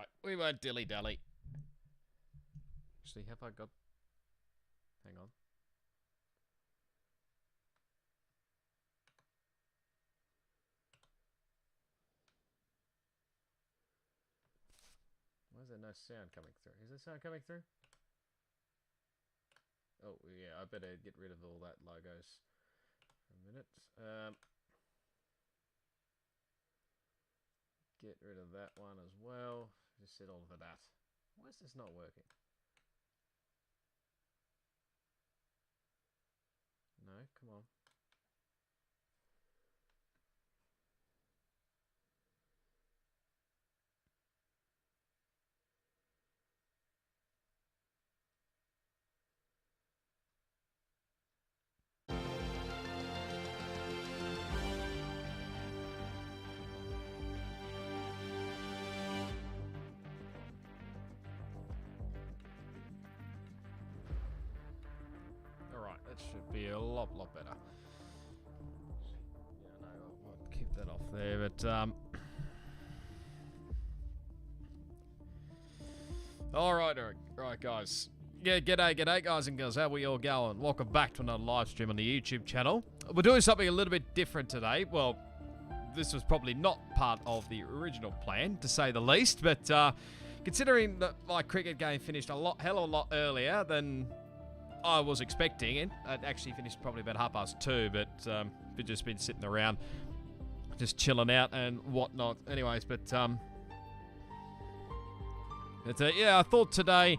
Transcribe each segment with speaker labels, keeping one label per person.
Speaker 1: Alright, we won't dilly-dally. Actually, have I got... Hang on. Why is there no sound coming through? Is there sound coming through? Oh, yeah, I better get rid of all that logos for a minute. Get rid of that one as well. Just settle for that. Why is this not working? No, come on. Alright, that should be a lot better. Yeah, no, I'll keep that off there, but Alright, guys. Yeah, g'day guys and girls, how we all going? Welcome back to another live stream on the YouTube channel. We're doing something a little bit different today. Well, this was probably not part of the original plan, to say the least, but considering that my cricket game finished hell of a lot earlier than I was expecting it. I'd actually finished probably about 2:30, but we've just been sitting around, just chilling out and whatnot. Anyways, but yeah, I thought today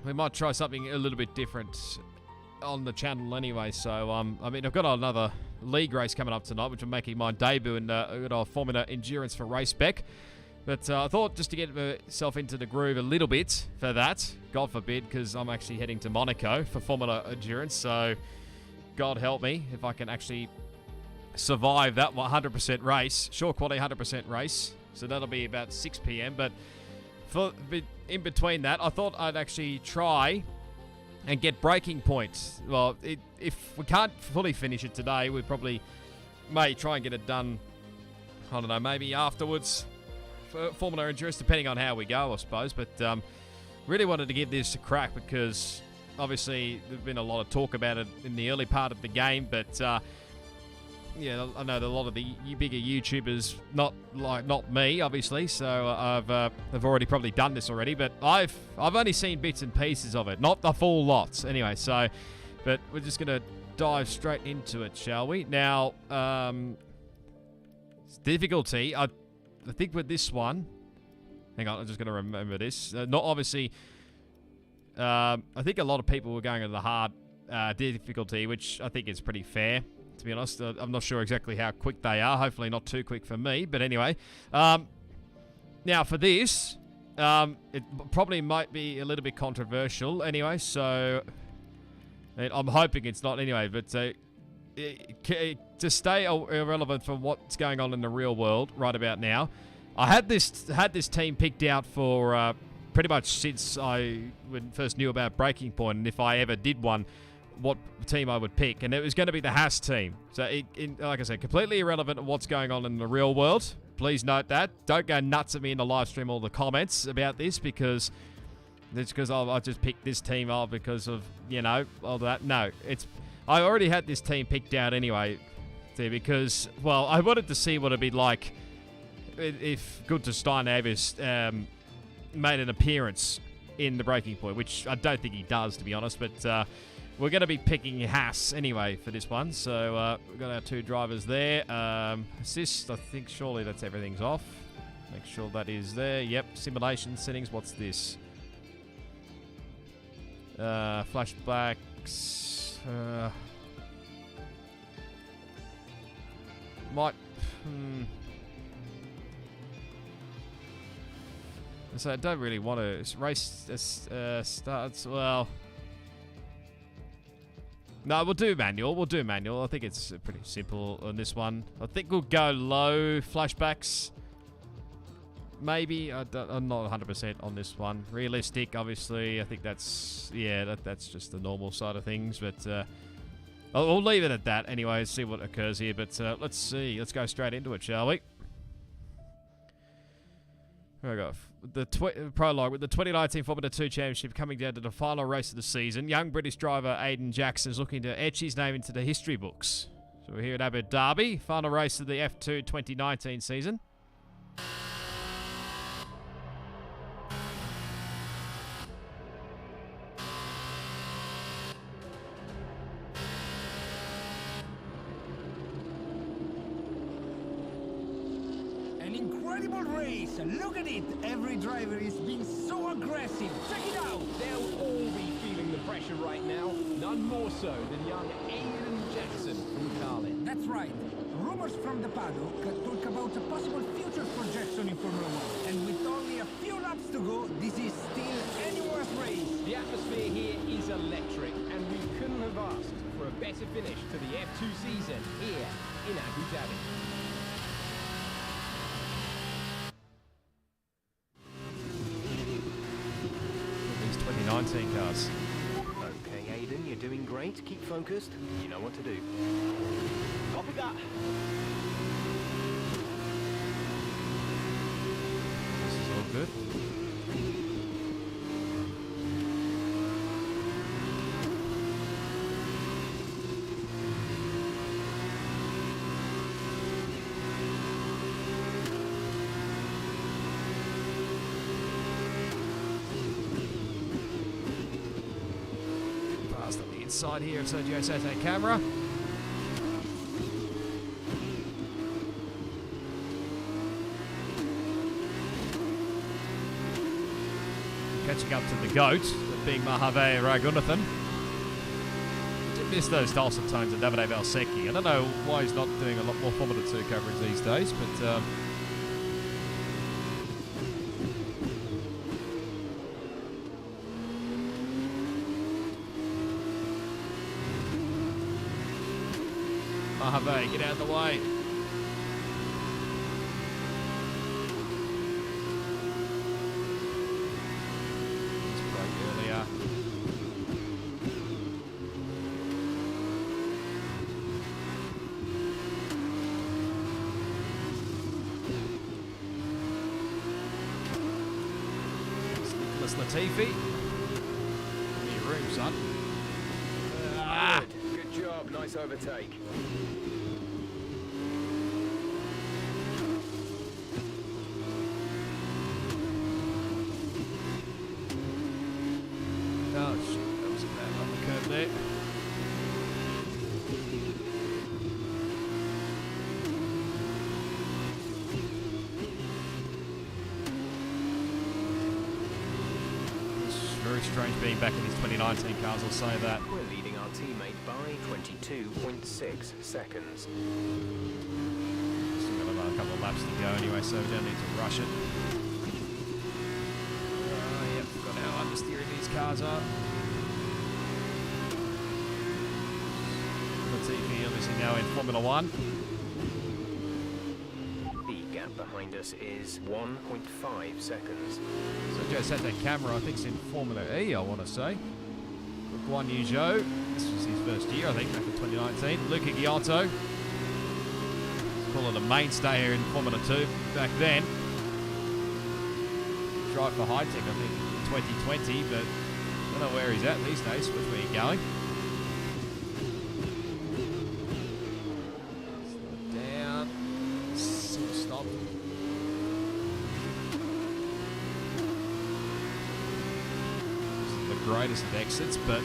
Speaker 1: we might try something a little bit different on the channel anyway. So, I mean, I've got another league race coming up tonight, which I'm making my debut in Formula Endurance for Race Spec. But I thought just to get myself into the groove a little bit for that, God forbid, because I'm actually heading to Monaco for Formula Endurance, so God help me if I can actually survive that 100% race, short quality 100% race. So that'll be about 6 p.m. But in between that, I thought I'd actually try and get breaking points. Well, if we can't fully finish it today, we probably may try and get it done, I don't know, maybe afterwards. Formula Endurance, depending on how we go, I suppose. But really wanted to give this a crack because obviously there's been a lot of talk about it in the early part of the game. But yeah, I know that a lot of the bigger YouTubers, not me, obviously. So I've already probably done this already, but I've only seen bits and pieces of it, not the full lots. Anyway, so but we're just gonna dive straight into it, shall we? Now, difficulty. I think with this one, hang on, I'm just going to remember this. Not obviously, I think a lot of people were going to the hard difficulty, which I think is pretty fair, to be honest. I'm not sure exactly how quick they are. Hopefully not too quick for me, but anyway. Now for this, it probably might be a little bit controversial anyway, so I'm hoping it's not anyway, but to stay irrelevant from what's going on in the real world right about now, I had this team picked out for pretty much since I first knew about Breaking Point, and if I ever did one, what team I would pick, and it was going to be the Haas team. So, like I said, completely irrelevant to what's going on in the real world. Please note that. Don't go nuts at me in the live stream or the comments about this because it's because I just picked this team off because of, you know, all that. No, I already had this team picked out anyway, because, well, I wanted to see what it'd be like if Gunther Steiner made an appearance in the Breaking Point, which I don't think he does, to be honest, but we're going to be picking Haas anyway for this one, so we've got our two drivers there. Assist, I think surely that's everything's off. Make sure that is there. Yep, simulation settings, what's this? Flashbacks. Might. So I don't really want to race. Starts well. No, we'll do manual. I think it's pretty simple on this one. I think we'll go low flashbacks. Maybe I'm not 100% on this one. Realistic, obviously. I think that's that's just the normal side of things. But we'll leave it at that anyway. See what occurs here. But let's see. Let's go straight into it, shall we? Here we go. The prologue with the 2019 Formula 2 Championship coming down to the final race of the season. Young British driver Aiden Jackson is looking to etch his name into the history books. So we're here at Abu Dhabi, final race of the F2 2019 season.
Speaker 2: Incredible race! Look at it! Every driver is being so aggressive! Check it out!
Speaker 3: They'll all be feeling the pressure right now. None more so than young Aiden Jackson from Carlin.
Speaker 2: That's right. Rumors from the paddock talk about a possible future for Jackson in Formula 1. And with only a few laps to go, this is still anyone's race.
Speaker 3: The atmosphere here is electric, and we couldn't have asked for a better finish to the F2 season here in Abu Dhabi.
Speaker 1: These 2019 cars.
Speaker 4: Okay, Aiden, you're doing great. Keep focused. You know what to do.
Speaker 3: Copy that.
Speaker 1: This is all good. Past on the inside here of Sergio Sete camera. Catching up to the GOAT, the big Mojave Raghunathan. Did miss those dulcet tones of Davide Valsecchi. I don't know why he's not doing a lot more Formula 2 coverage these days, but Mojave, get out of the way. Earlier. Nicholas Latifi. Give me room, son.
Speaker 4: Good job. Nice overtake.
Speaker 1: Oh shit, that was a bad on the curve there. It's very strange being back in these 2019 cars, I'll say that.
Speaker 4: We're leading our teammate by 22.6 seconds.
Speaker 1: Still got another couple of laps to go anyway, so we don't need to rush it. Yep, got how understeering these cars are. Latifi obviously now in Formula 1.
Speaker 4: The gap behind us is 1.5 seconds.
Speaker 1: Sergio Sete camera, I think, is in Formula E, I want to say. Guan Yu Zhou, this was his first year, I think, back in 2019. Luca Ghiotto, call it a mainstay here in Formula 2 back then. Drive for High Tech, I think, in 2020, but I don't know where he's at these days. Which way are you going? Slow down. Stop. This is the greatest of exits, but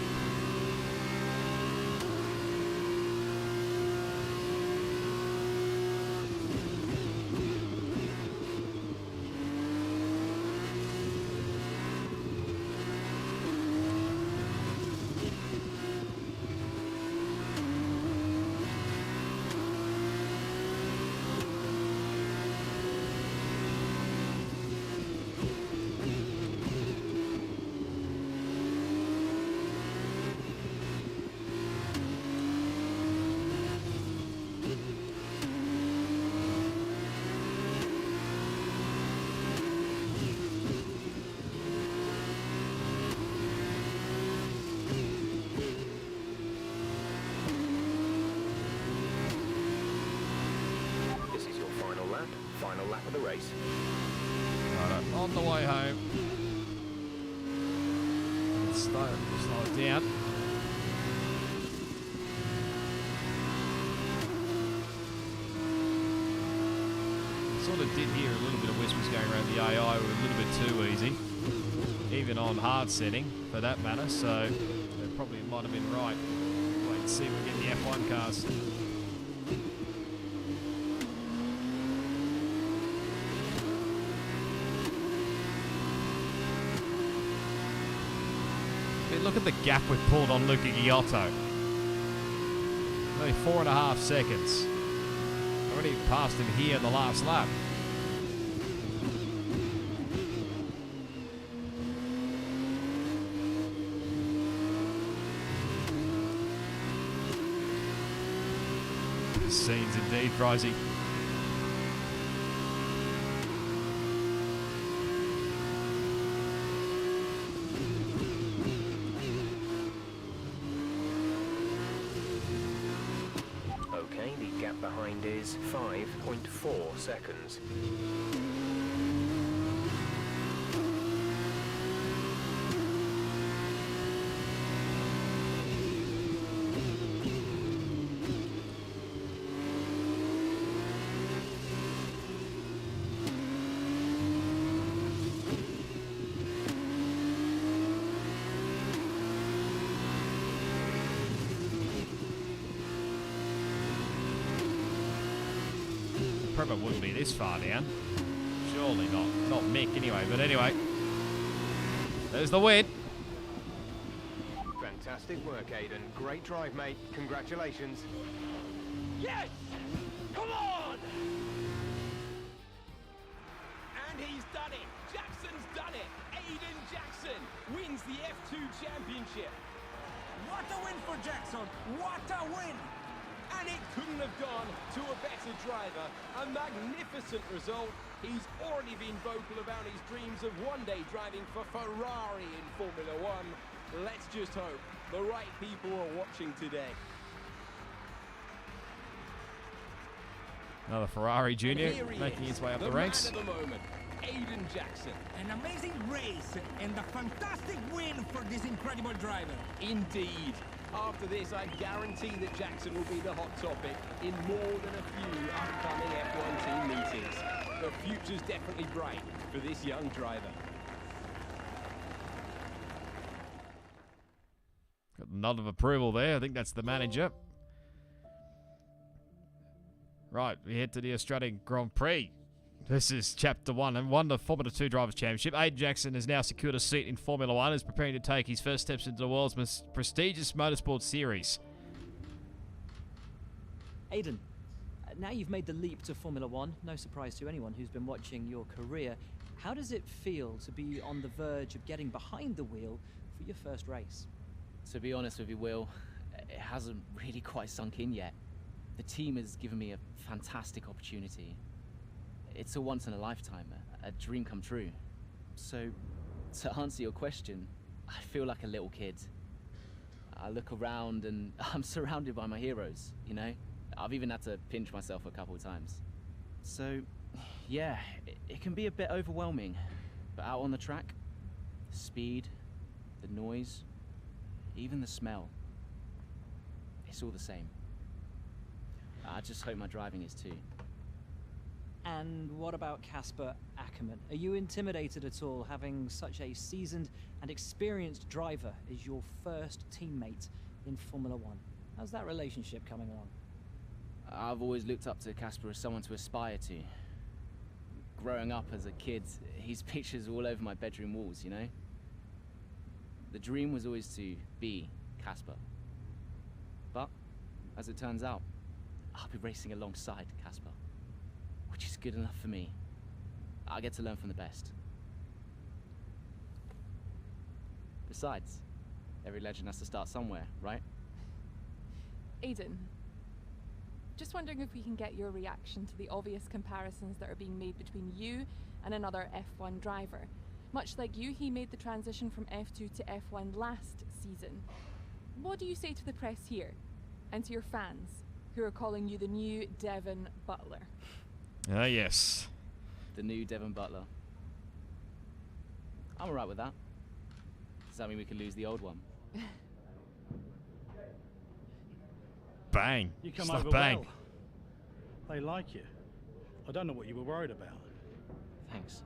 Speaker 4: This is your final lap of the race.
Speaker 1: Right, on the way home. Slow it down. Sort of did hear a little bit of whispers going around the AI were a little bit too easy, even on hard setting for that matter, so they probably might have been right. Wait and see if we get the F1 cars. I mean, look at the gap we've pulled on Luca Giotto. Only 4.5 seconds. Already passed him here in the last lap. Scenes indeed, Pricey.
Speaker 4: Okay, the gap behind is 5.4 seconds.
Speaker 1: Probably wouldn't be this far down. Surely not. Not Mick anyway, but anyway. There's the win.
Speaker 4: Fantastic work, Aiden. Great drive, mate. Congratulations.
Speaker 3: Yes! Come on! And he's done it! Jackson's done it! Aiden Jackson wins the F2 Championship!
Speaker 2: What a win for Jackson! What a win!
Speaker 3: And it couldn't have gone to a better driver. A magnificent result. He's already been vocal about his dreams of one day driving for Ferrari in Formula One. Let's just hope the right people are watching today.
Speaker 1: Another Ferrari Junior making his way up the ranks.
Speaker 3: Man of the moment, Aiden Jackson.
Speaker 2: An amazing race and a fantastic win for this incredible driver.
Speaker 3: Indeed. After this, I guarantee that Jackson will be the hot topic in more than a few upcoming F1 team meetings. The future's definitely bright for this young driver.
Speaker 1: Got a nod of approval there. I think that's the manager. Right, we head to the Australian Grand Prix. This is Chapter 1 and won the Formula 2 Drivers' Championship. Aiden Jackson has now secured a seat in Formula 1 and is preparing to take his first steps into the world's most prestigious motorsport series.
Speaker 5: Aiden, now you've made the leap to Formula 1, no surprise to anyone who's been watching your career. How does it feel to be on the verge of getting behind the wheel for your first race?
Speaker 6: To be honest with you, Will, it hasn't really quite sunk in yet. The team has given me a fantastic opportunity. It's a once-in-a-lifetime, a dream come true. So, to answer your question, I feel like a little kid. I look around and I'm surrounded by my heroes, you know? I've even had to pinch myself a couple of times. So, yeah, it can be a bit overwhelming. But out on the track, the speed, the noise, even the smell, it's all the same. I just hope my driving is too.
Speaker 5: And what about Casper Ackerman? Are you intimidated at all having such a seasoned and experienced driver as your first teammate in Formula 1? How's that relationship coming along?
Speaker 6: I've always looked up to Casper as someone to aspire to. Growing up as a kid, his pictures were all over my bedroom walls, you know? The dream was always to be Casper. But, as it turns out, I'll be racing alongside Casper, which is good enough for me. I get to learn from the best. Besides, every legend has to start somewhere, right?
Speaker 7: Aiden, just wondering if we can get your reaction to the obvious comparisons that are being made between you and another F1 driver. Much like you, he made the transition from F2 to F1 last season. What do you say to the press here, and to your fans, who are calling you the new Devon Butler?
Speaker 1: Ah, yes.
Speaker 6: The new Devon Butler. I'm alright with that. Does that mean we can lose the old one?
Speaker 1: Bang.
Speaker 8: You come
Speaker 1: Stuff
Speaker 8: over
Speaker 1: bang.
Speaker 8: well. They like you. I don't know what you were worried about.
Speaker 6: Thanks.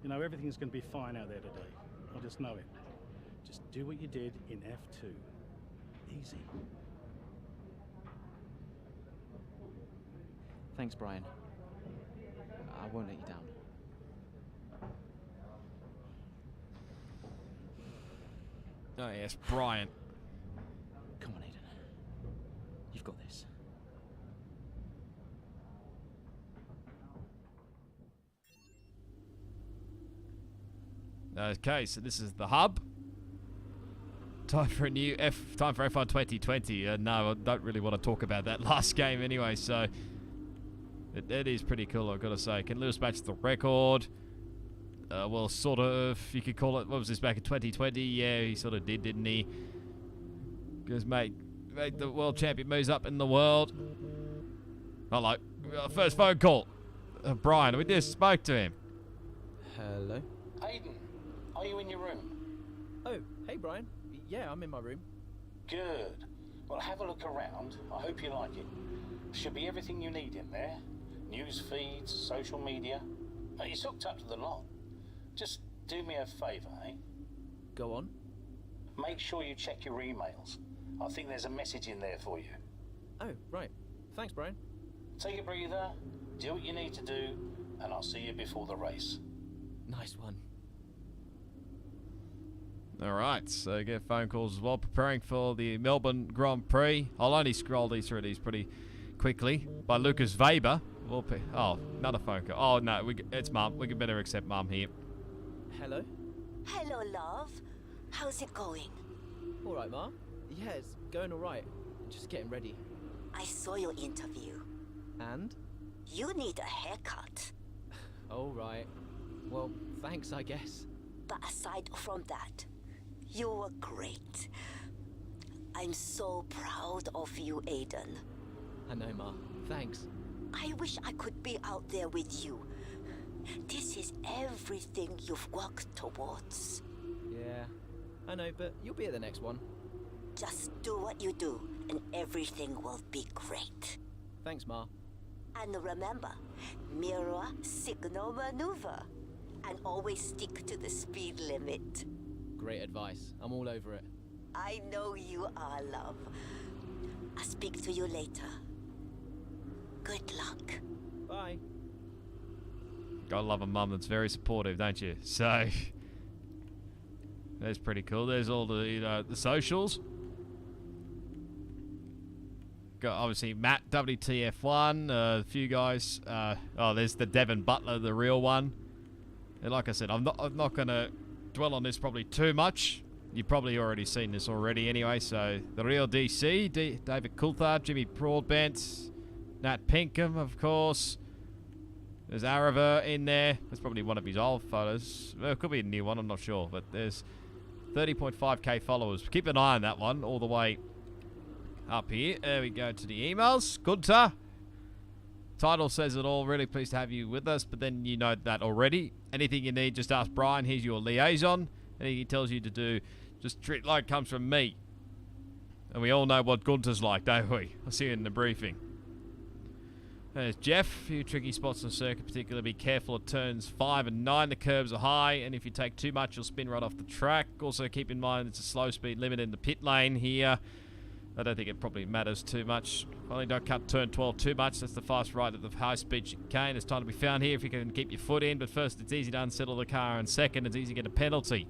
Speaker 8: You know, everything's going to be fine out there today. I just know it. Just do what you did in F2. Easy.
Speaker 6: Thanks, Brian. I won't let you down.
Speaker 1: Oh, yes, Brian.
Speaker 6: Come on, Aiden. You've got this.
Speaker 1: Okay, so this is the hub. Time for F1 2020. No, I don't really want to talk about that last game anyway, so it is pretty cool, I've got to say. Can Lewis match the record? Well, sort of, you could call it, what was this, back in 2020? Yeah, he sort of did, didn't he? Because, mate, the world champion moves up in the world. Hello. First phone call. Brian, we just spoke to him.
Speaker 9: Hello?
Speaker 10: Aiden, are you in your room?
Speaker 9: Oh, hey Brian. Yeah, I'm in my room.
Speaker 10: Good. Well, have a look around. I hope you like it. Should be everything you need in there. News feeds, social media. It's hooked up to the lot. Just do me a favour, eh?
Speaker 9: Go on.
Speaker 10: Make sure you check your emails. I think there's a message in there for you.
Speaker 9: Oh, right. Thanks, Brian.
Speaker 10: Take a breather, do what you need to do, and I'll see you before the race.
Speaker 9: Nice one.
Speaker 1: Alright, so get phone calls as well. Preparing for the Melbourne Grand Prix. I'll only scroll through these pretty quickly. By Lucas Weber. Oh, another phone call. Oh, no, it's Mum. We can better accept Mum here.
Speaker 9: Hello?
Speaker 11: Hello, love. How's it going?
Speaker 9: All right, Ma. Yeah, it's going all right. Just getting ready.
Speaker 11: I saw your interview.
Speaker 9: And?
Speaker 11: You need a haircut.
Speaker 9: All right. Well, thanks, I guess.
Speaker 11: But aside from that, you were great. I'm so proud of you, Aiden.
Speaker 9: I know, Ma. Thanks.
Speaker 11: I wish I could be out there with you. This is everything you've worked towards.
Speaker 9: Yeah, I know, but you'll be at the next one.
Speaker 11: Just do what you do, and everything will be great.
Speaker 9: Thanks, Ma.
Speaker 11: And remember, mirror signal maneuver. And always stick to the speed limit.
Speaker 9: Great advice. I'm all over it.
Speaker 11: I know you are, love. I'll speak to you later. Good luck.
Speaker 9: Bye.
Speaker 1: Gotta love a mum that's very supportive, don't you? So, that's pretty cool. There's all the, the socials. Got, obviously, Matt, WTF1, a few guys. Oh, there's the Devon Butler, the real one. And like I said, I'm not going to dwell on this probably too much. You've probably already seen this already anyway. So, the real DC, David Coulthard, Jimmy Broadbent, Nat Pinkham, of course. There's Arava in there. That's probably one of his old photos. Well, it could be a new one, I'm not sure. But there's 30.5k followers. Keep an eye on that one all the way up here. There we go to the emails. Gunter. Title says it all. Really pleased to have you with us. But then you know that already. Anything you need, just ask Brian. He's your liaison. Anything he tells you to do, just treat like it comes from me. And we all know what Gunter's like, don't we? I'll see you in the briefing. There's Jeff. A few tricky spots on the circuit, particularly be careful at turns 5 and 9. The curbs are high, and if you take too much, you'll spin right off the track. Also, keep in mind it's a slow speed limit in the pit lane here. I don't think it probably matters too much. Only don't cut turn 12 too much. That's the fast right at the high speed chicane. There's time to be found here if you can keep your foot in. But first, it's easy to unsettle the car, and second, it's easy to get a penalty.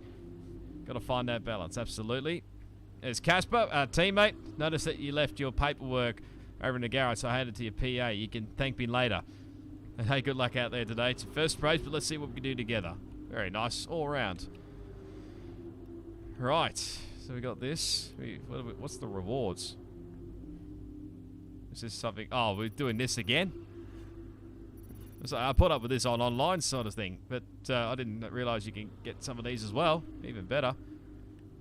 Speaker 1: Got to find that balance, absolutely. There's Casper, our teammate. Notice that you left your paperwork over in the garage, so I handed it to your PA. You can thank me later. And hey, good luck out there today. It's your first race, but let's see what we can do together. Very nice, all around. Right, so we got this. What's the rewards? Is this something? Oh, we're doing this again? So I put up with this on online sort of thing, but I didn't realise you can get some of these as well. Even better.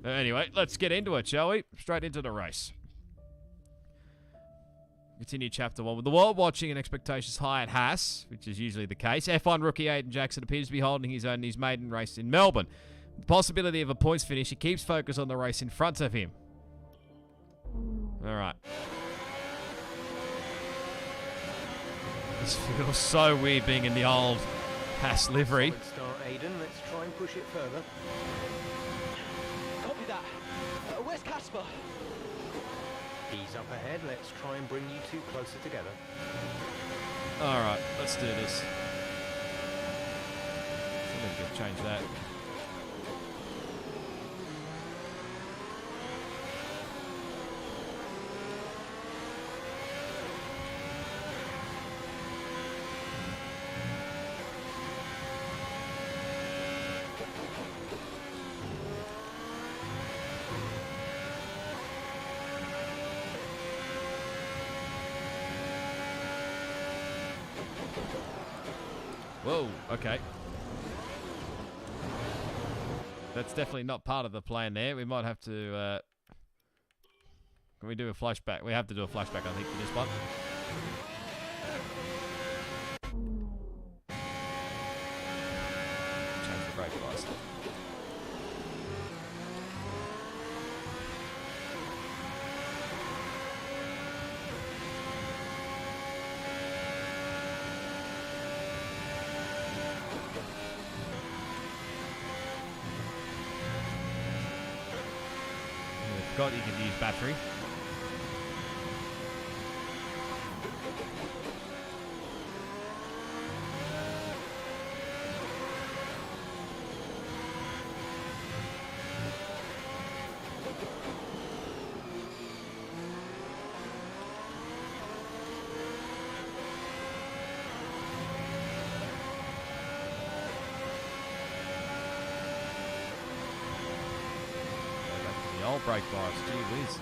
Speaker 1: Anyway, let's get into it, shall we? Straight into the race. Continue chapter 1. With the world watching and expectations high at Haas, which is usually the case, F1 rookie Aiden Jackson appears to be holding his own in his maiden race in Melbourne. With the possibility of a points finish, he keeps focus on the race in front of him. Alright. This feels so weird being in the old Haas livery.
Speaker 4: Solid start, Aiden. Let's try and push it further.
Speaker 9: Copy that. Where's Casper?
Speaker 4: He's up ahead. Let's try and bring you two closer together.
Speaker 1: Alright, let's do this. Something could change that. Whoa, okay. That's definitely not part of the plan there. We might have to... can we do a flashback? We have to do a flashback, I think, for this one. Change the brake device. Forgot you could use battery. Old brake bars, gee whiz.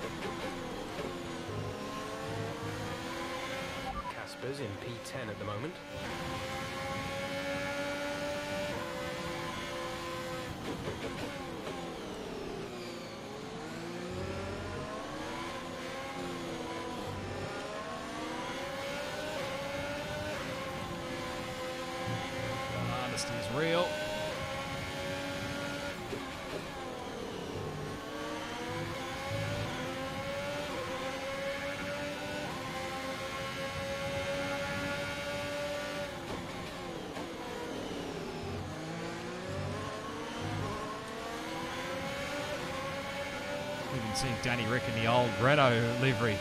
Speaker 4: Casper's in P10 at the moment.
Speaker 1: Honesty is real. Even seeing Danny Rick in the old Renault livery.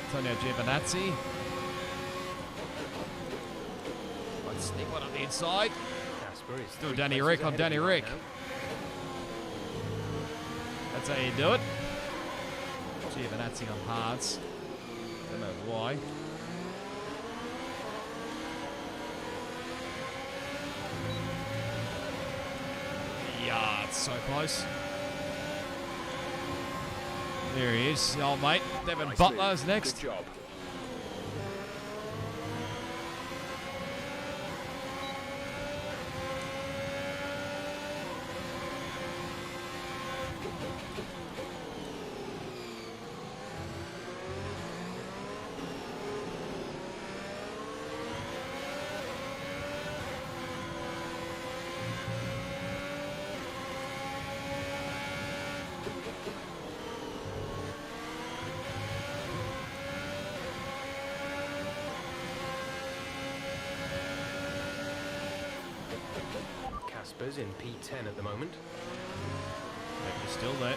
Speaker 1: Antonio Giovinazzi. Let's sneak one on the inside.
Speaker 4: Casper is
Speaker 1: Still Danny Rick on Danny Rick. That's how you do it. Giovinazzi on hards. Don't know why. Yeah, it's so close. There he is, the old mate. Devin Butler's next.
Speaker 3: Good job.
Speaker 4: Casper's in P10 at the moment.
Speaker 1: He's still there.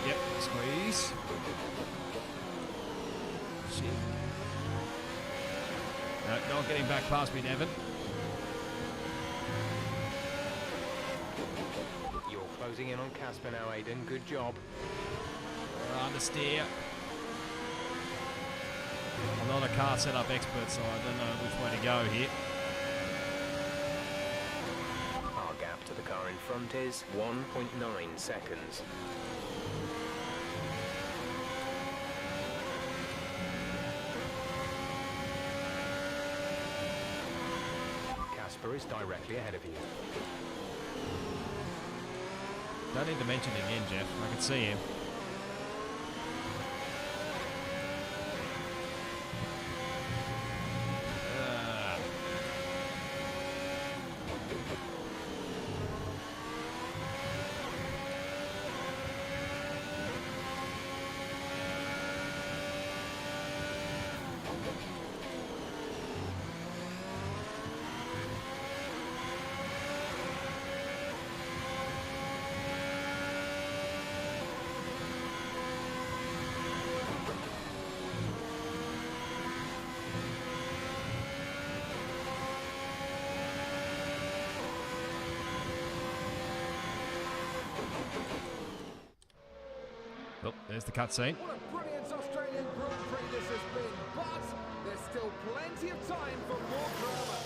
Speaker 1: Yep, squeeze. Shit. No, not getting back past me, Devin.
Speaker 4: You're closing in on Casper now, Aiden. Good job.
Speaker 1: Understeer. I'm not a car setup expert, so I don't know which way to go here.
Speaker 4: Our gap to the car in front is 1.9 seconds. Casper is directly ahead of you.
Speaker 1: Don't need to mention it again, Jeff. I can see him. Oh, there's the cutscene.
Speaker 3: What a brilliant Australian Grand Prix this has been, but there's still plenty of time for more drama.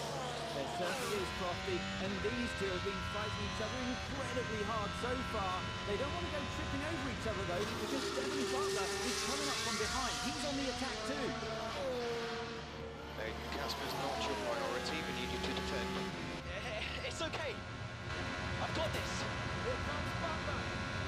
Speaker 9: There certainly is, Crofty, and these two have been fighting each other incredibly hard so far. They don't want to go tripping over each other, though, because Devin Butler is coming up from behind. He's on the attack, too.
Speaker 12: Casper's not your priority. We need you to defend.
Speaker 9: It's okay. I've got this.
Speaker 3: Here comes Butler.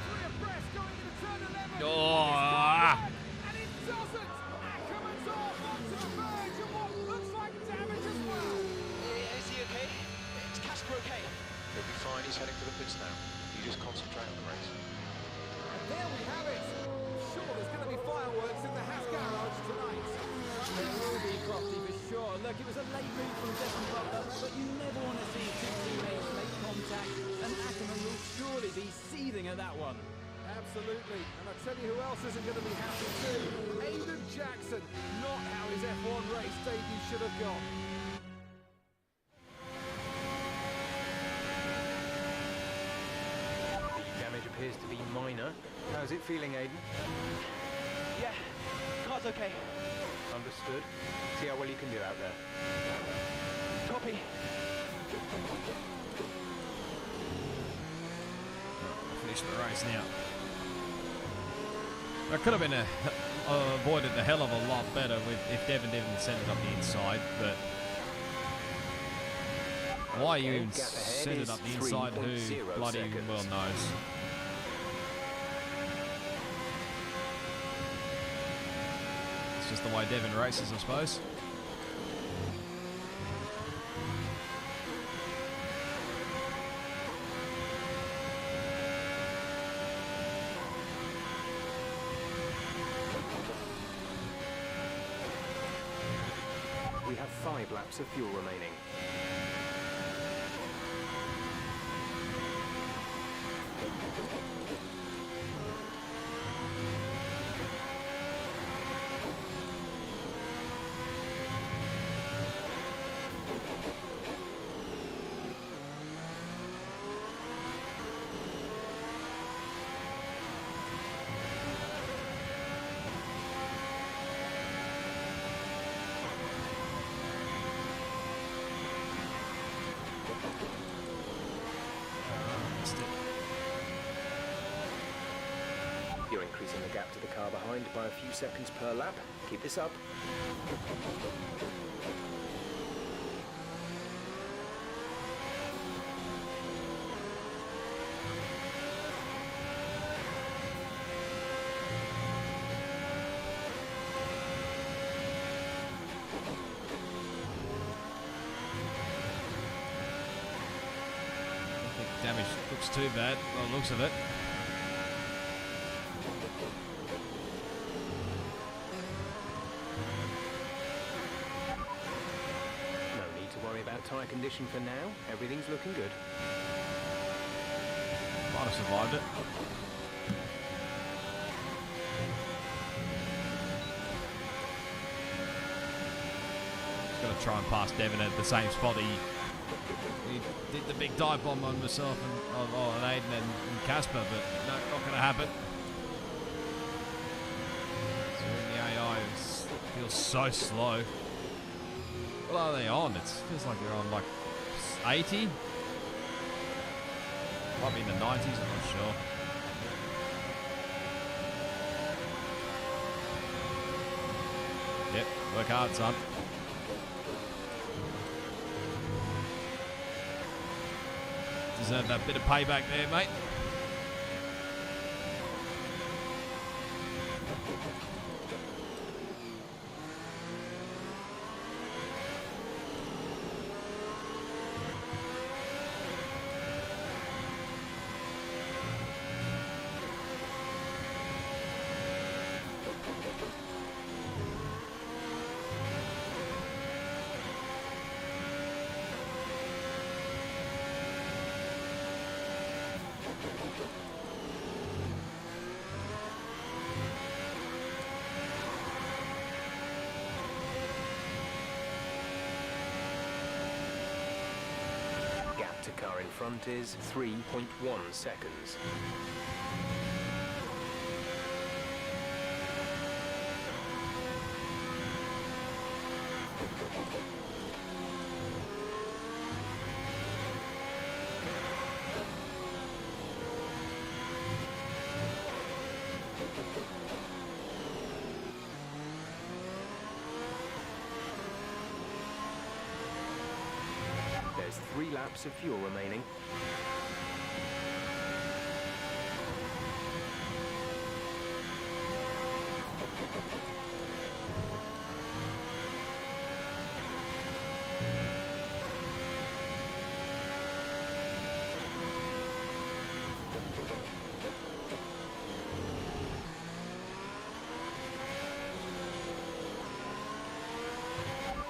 Speaker 3: Three abreast going into turn 11.
Speaker 1: Oh.
Speaker 3: And it doesn't. Ackerman's off onto the verge of what looks like damage as well.
Speaker 9: Is he okay? Is Casper okay?
Speaker 12: He'll be fine. He's heading for the pits now. You just concentrate on the race.
Speaker 3: And there we have it. Sure, there's going to be fireworks in the Haas garage tonight.
Speaker 9: There will be, Crofty, for sure. Look, it was a late move from Devin Butler, but you never want to see two teammates make contact, and Ackerman will surely be seething at that one.
Speaker 3: Absolutely. And I tell you who else isn't going to be happy too. Aiden Jackson. Not how his F1 race debut should have gone.
Speaker 4: The damage appears to be minor. How's it feeling, Aiden?
Speaker 9: Yeah, car's okay.
Speaker 4: Understood. See how well you can do out there.
Speaker 9: Copy.
Speaker 1: Finish the race now. That could have been avoided a hell of a lot better if Devin didn't send it up the inside, but why you even send it up the inside, who bloody well knows. It's just the way Devin races, I suppose.
Speaker 4: We have 5 laps of fuel remaining. You're increasing the gap to the car behind by a few seconds per lap. Keep this up.
Speaker 1: I don't think damage looks too bad by the looks of it.
Speaker 4: Tyre condition for now. Everything's looking good.
Speaker 1: Might have survived it. Just got to try and pass Devin at the same spot he did the big dive bomb on myself and on Aiden and Casper, but no, not going to happen. So the AI is feels so slow. What are they on? It feels like they're on like 80. Might be in the 90s, I'm not sure. Yep, work hard, son. Deserve that bit of payback there, mate.
Speaker 4: Gap to car in front is 3.1 seconds. There's 3 laps of fuel remaining.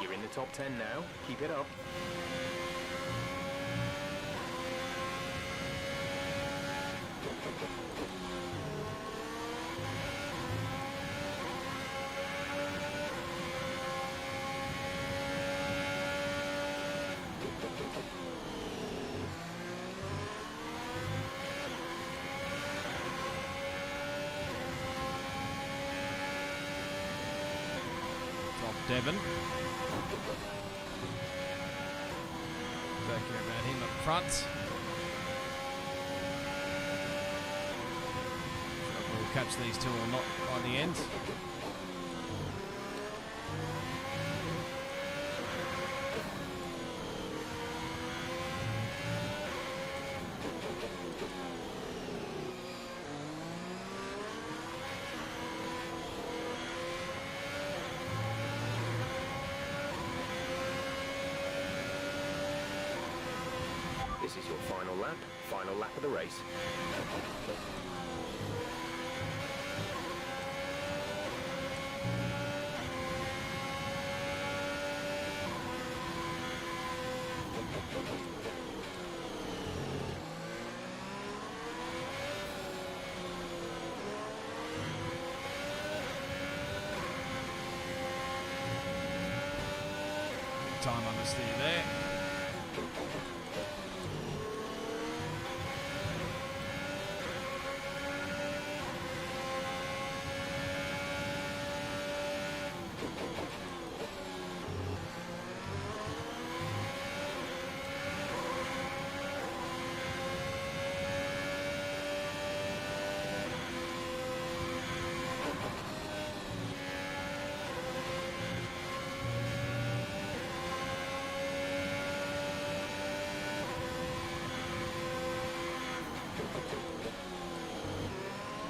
Speaker 4: You're in the top 10 now. Keep it up.
Speaker 1: Devon. Don't care about him up front. We'll catch these two or not by the end.
Speaker 4: This is your final lap of the race.
Speaker 1: Time understeer there.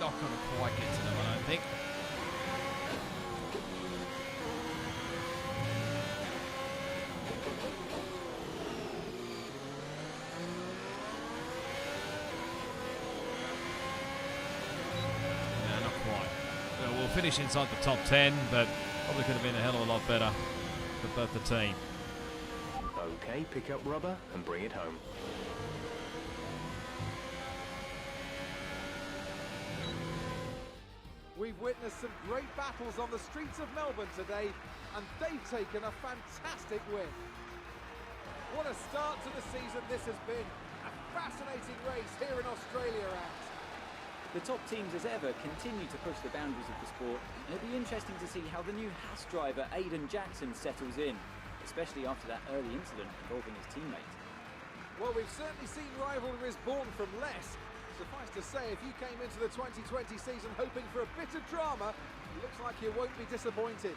Speaker 1: Not going to quite get to them, I don't think. No, not quite. We'll finish inside the top 10, but probably could have been a hell of a lot better for both the team.
Speaker 4: Okay, pick up rubber and bring it home.
Speaker 13: We've witnessed some great battles on the streets of Melbourne today, and they've taken a fantastic win. What a start to the season this has been. A fascinating race here in Australia, Ant.
Speaker 9: The top teams as ever continue to push the boundaries of the sport, and it'll be interesting to see how the new Haas driver Aiden Jackson settles in, especially after that early incident involving his teammate.
Speaker 13: Well, we've certainly seen rivalries born from less. Suffice to say, if you came into the 2020 season hoping for a bit of drama, it looks like you won't be disappointed.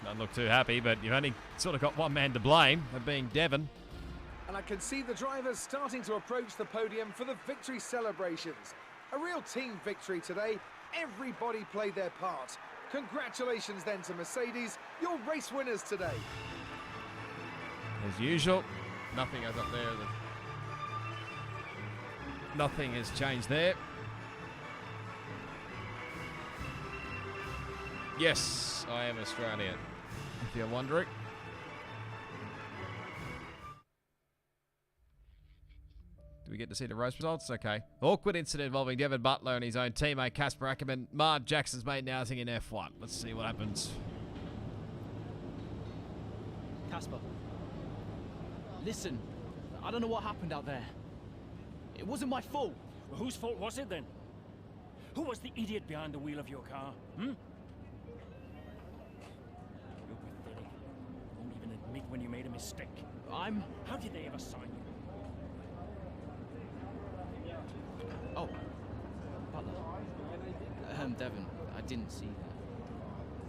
Speaker 1: Don't look too happy, but you've only sort of got one man to blame, that being Devon.
Speaker 13: And I can see the drivers starting to approach the podium for the victory celebrations. A real team victory today. Everybody played their part. Congratulations then to Mercedes, your race winners today.
Speaker 1: As usual, nothing goes up there. Nothing has changed there. Yes, I am Australian, if you're wondering. Do we get to see the race results? Okay. Awkward incident involving Devon Butler and his own teammate Casper Ackerman. Mark Jackson's mate Nousing in F1. Let's see what happens.
Speaker 6: Casper, listen, I don't know what happened out there. It wasn't my fault.
Speaker 14: Well, whose fault was it then? Who was the idiot behind the wheel of your car? You're pathetic. You won't even admit when you made a mistake.
Speaker 6: How
Speaker 14: did they ever sign you?
Speaker 6: Oh, Butler. Devon, I didn't see that.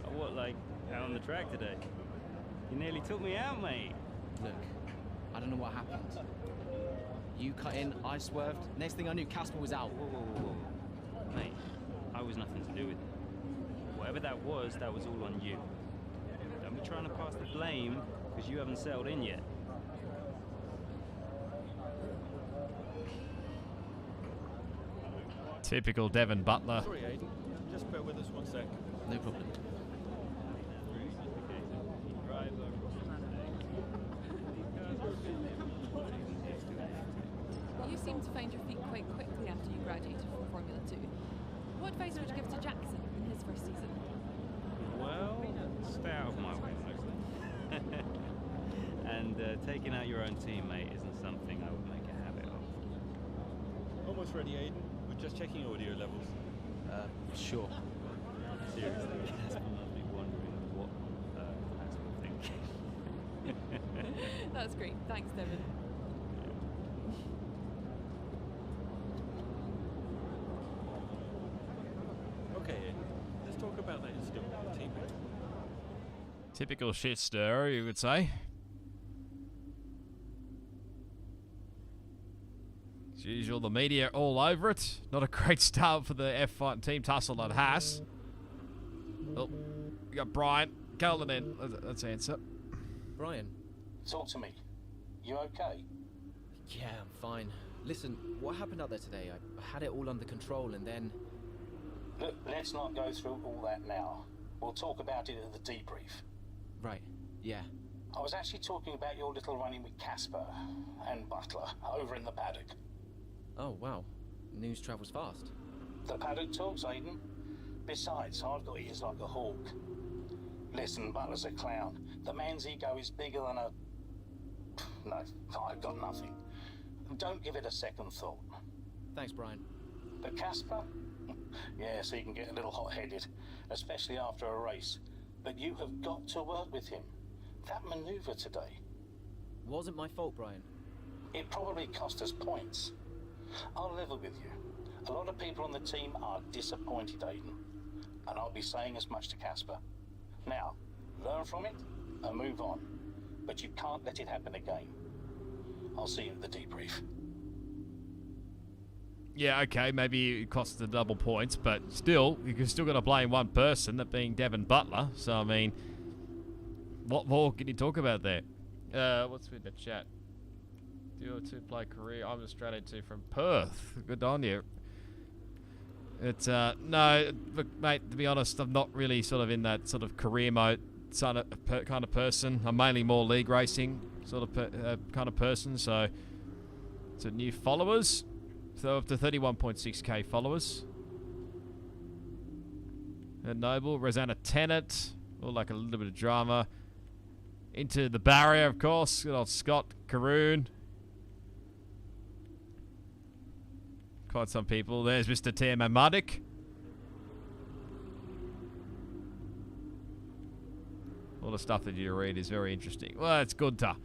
Speaker 15: Oh, what, like, out on the track today? You nearly took me out, mate.
Speaker 6: Look, I don't know what happened. You cut in, I swerved. Next thing I knew, Casper was out.
Speaker 15: Whoa. Mate, I was nothing to do with it. Whatever that was all on you. Don't be trying to pass the blame, because you haven't settled in yet.
Speaker 1: Typical Devon Butler.
Speaker 16: Sorry, Aiden. Just bear with us one sec.
Speaker 6: No problem.
Speaker 7: You seem to find your feet quite quickly after you graduated from Formula 2. What advice would you give to Jackson in his first season?
Speaker 15: Well, stay out of my way, mostly. And taking out your own teammate isn't something I would make a habit of.
Speaker 16: Almost ready, Aiden. We're just checking audio levels.
Speaker 6: Sure.
Speaker 15: Seriously, Casper must be wondering what Max will think.
Speaker 7: That's great. Thanks, Devon.
Speaker 16: Okay, Aiden. Let's talk about that incident with the teammate.
Speaker 1: Typical shit stirrer, you would say. As usual, the media all over it. Not a great start for the F1 team tussle at Haas. Oh, we got Brian. Calling in. Let's answer.
Speaker 6: Brian.
Speaker 10: Talk to me. You okay?
Speaker 6: Yeah, I'm fine. Listen, what happened out there today? I had it all under control and then...
Speaker 10: Look, let's not go through all that now. We'll talk about it at the debrief.
Speaker 6: Right, yeah.
Speaker 10: I was actually talking about your little run-in with Casper and Butler over in the paddock.
Speaker 6: Oh, wow. News travels fast.
Speaker 10: The paddock talks, Aiden. Besides, I've got ears like a hawk. Listen, Butler's a clown. The man's ego is bigger than a... No, I've got nothing. Don't give it a second thought.
Speaker 6: Thanks, Brian.
Speaker 10: But Casper? Yes, he can get a little hot-headed, especially after a race. But you have got to work with him. That manoeuvre today...
Speaker 6: Wasn't my fault, Brian.
Speaker 10: It probably cost us points. I'll level with you. A lot of people on the team are disappointed, Aiden. And I'll be saying as much to Casper. Now, learn from it and move on. But you can't let it happen again. I'll see you at the debrief.
Speaker 1: Yeah, okay, maybe it costs the double points, but still, you're still going to blame one person, that being Devon Butler. So, I mean, what more can you talk about there? What's with the chat? Do a two-play career. I'm Australian too, from Perth. Good on you. It's no, look, mate. To be honest, I'm not really sort of in that sort of career mode kind of person. I'm mainly more league racing sort of kind of person. So, new followers. So up to 31.6k followers. And Noble, Rosanna Tennant, all like a little bit of drama. Into the barrier, of course. Good old Scott Caroon. quite some people. There's Mr. Tierman Mardik. All the stuff that you read is very interesting. Well, it's good to.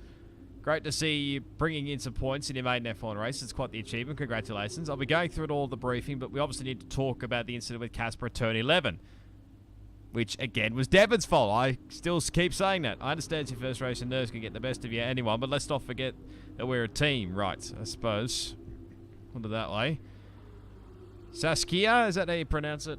Speaker 1: Great to see you bringing in some points in your maiden F1 race. It's quite the achievement. Congratulations. I'll be going through it all the briefing, but we obviously need to talk about the incident with Casper at turn 11, which, again, was Devon's fault. I still keep saying that. I understand it's your first race and nerves can get the best of you, anyone, but let's not forget that we're a team. Right, I suppose. Put it that way. Saskia, is that how you pronounce it?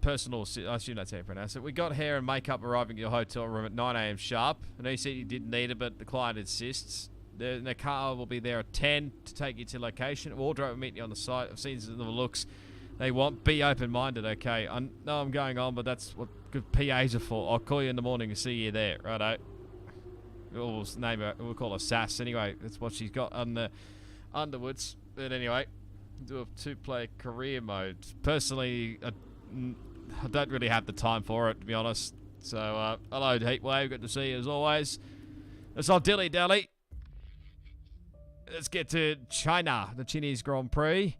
Speaker 1: Personal, I assume that's how you pronounce it. We got hair and makeup arriving at your hotel room at 9 a.m. sharp. I know you said you didn't need it, but the client insists. The car will be there at 10 to take you to location. Wardrobe will meet you on the site. I've seen the looks they want. Be open-minded, okay? I know I'm going on, but that's what good PAs are for. I'll call you in the morning and see you there, righto? We'll name her. We'll call her Sass anyway. That's what she's got on the underwoods. But anyway, do a two-player career mode. Personally, I don't really have the time for it, to be honest. So, hello, Heatwave. Good to see you as always. Let's not dilly-dally. Let's get to China, the Chinese Grand Prix.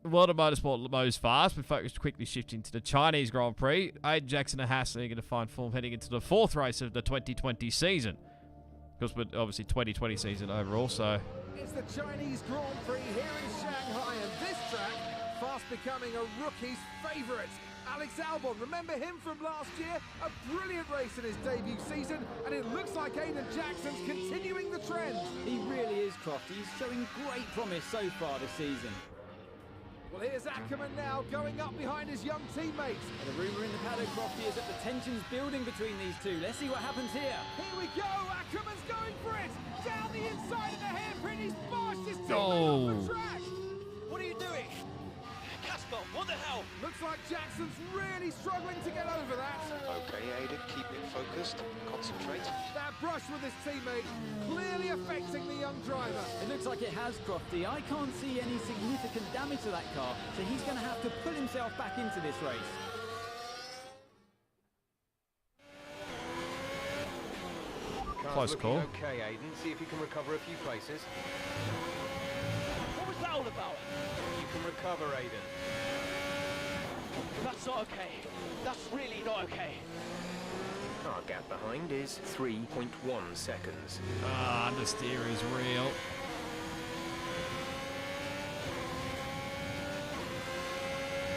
Speaker 1: A lot of motorsport moves fast, but focus quickly shifting to the Chinese Grand Prix. Aiden Jackson and Haas are going to find form heading into the fourth race of the 2020 season. Because we're obviously 2020 season overall, so...
Speaker 13: It's the Chinese Grand Prix here in Shanghai, and this track fast becoming a rookie's favourite. Alex Albon, remember him from last year? A brilliant race in his debut season, and it looks like Aiden Jackson's continuing the trend.
Speaker 9: He really is, Crofty. He's showing great promise so far this season.
Speaker 13: Well, here's Ackerman now, going up behind his young teammates.
Speaker 9: And the rumour in the paddock, Crofty, is that the tension's building between these two. Let's see what happens here.
Speaker 13: Here we go, Ackerman's going for it. Down the inside of the hairpin, he's barged his teammate off the track.
Speaker 17: What are you doing? Casper, what the hell?
Speaker 13: Looks like Jackson's really struggling to get over that.
Speaker 12: Okay, Aiden, keep it focused. Concentrate.
Speaker 13: That brush with his teammate clearly affecting the young driver.
Speaker 9: It looks like it has, Crofty. I can't see any significant damage to that car, so he's going to have to pull himself back into this race.
Speaker 1: Close call.
Speaker 4: Okay, Aiden, see if you can recover a few places.
Speaker 17: What was that all about?
Speaker 4: You can recover, Aiden.
Speaker 17: That's not okay. That's really not okay.
Speaker 4: Our gap behind is 3.1 seconds.
Speaker 1: Understeer is real.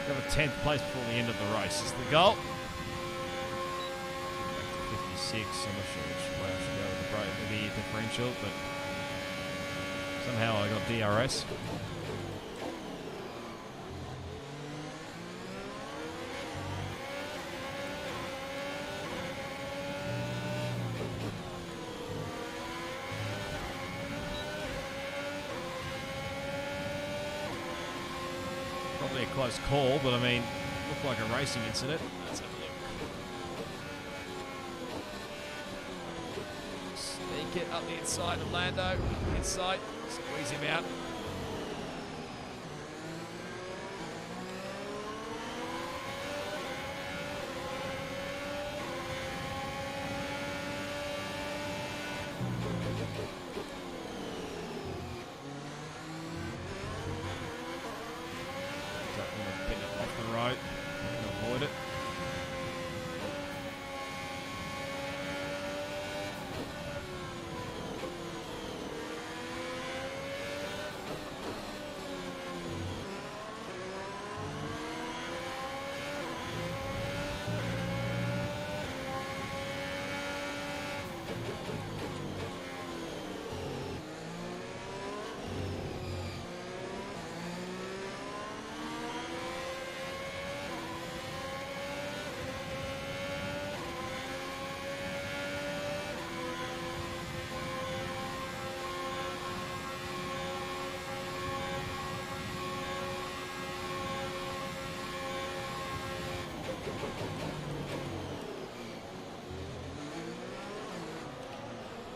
Speaker 1: We have a 10th place before the end of the race. Is the goal. Back to 56. I'm not sure which way I should go with the differential, but somehow I got DRS. Probably a close call, but I mean, looked like a racing incident. Let's have a look. Sneak it up the inside of Lando. Inside, squeeze him out.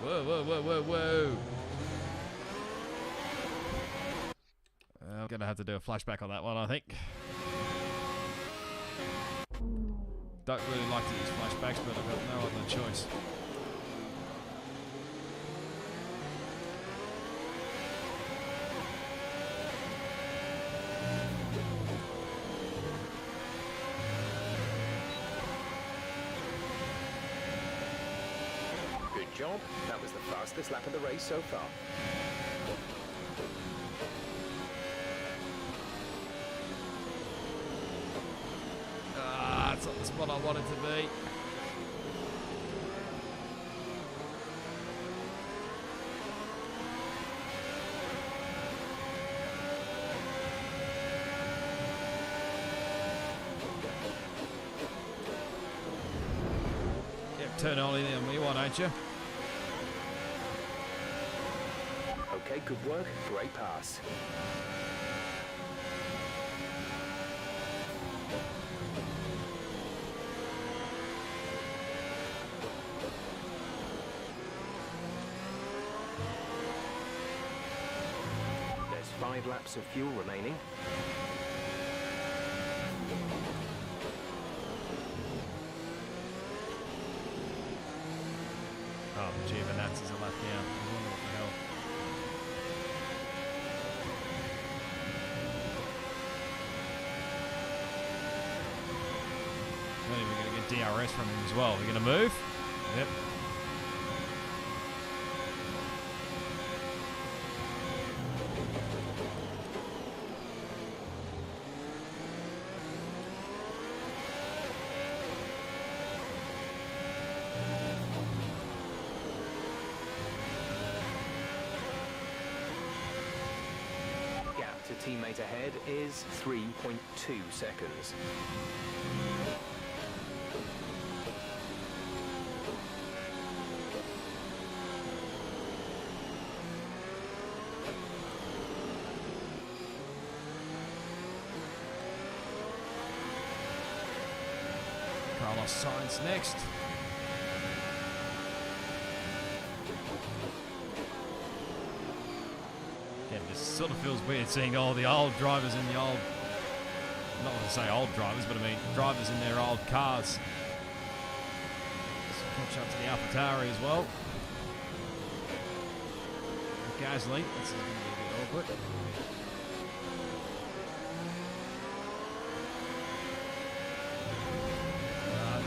Speaker 1: Whoa, whoa, whoa, whoa, whoa. I'm going to have to do a flashback on that one, I think. Don't really like to use flashbacks, but I've got no other choice.
Speaker 4: job. That was the fastest lap of the race so far.
Speaker 1: Ah, it's not the spot I wanted to be. Turn only on me one, ain't you?
Speaker 4: Okay, good work. Great pass. There's 5 laps of fuel remaining.
Speaker 1: Oh, the Giovinazzi's are left now. I wonder what the hell. I think we're going to get DRS from him as well. We're going to move? Yep.
Speaker 4: Teammate ahead is 3.2 seconds.
Speaker 1: Carlos Sainz next. Sort of feels weird seeing all the old drivers in the old, not to say old drivers, but I mean drivers in their old cars. Let's catch up to the AlphaTauri as well. Gasly, this is going to be a bit awkward.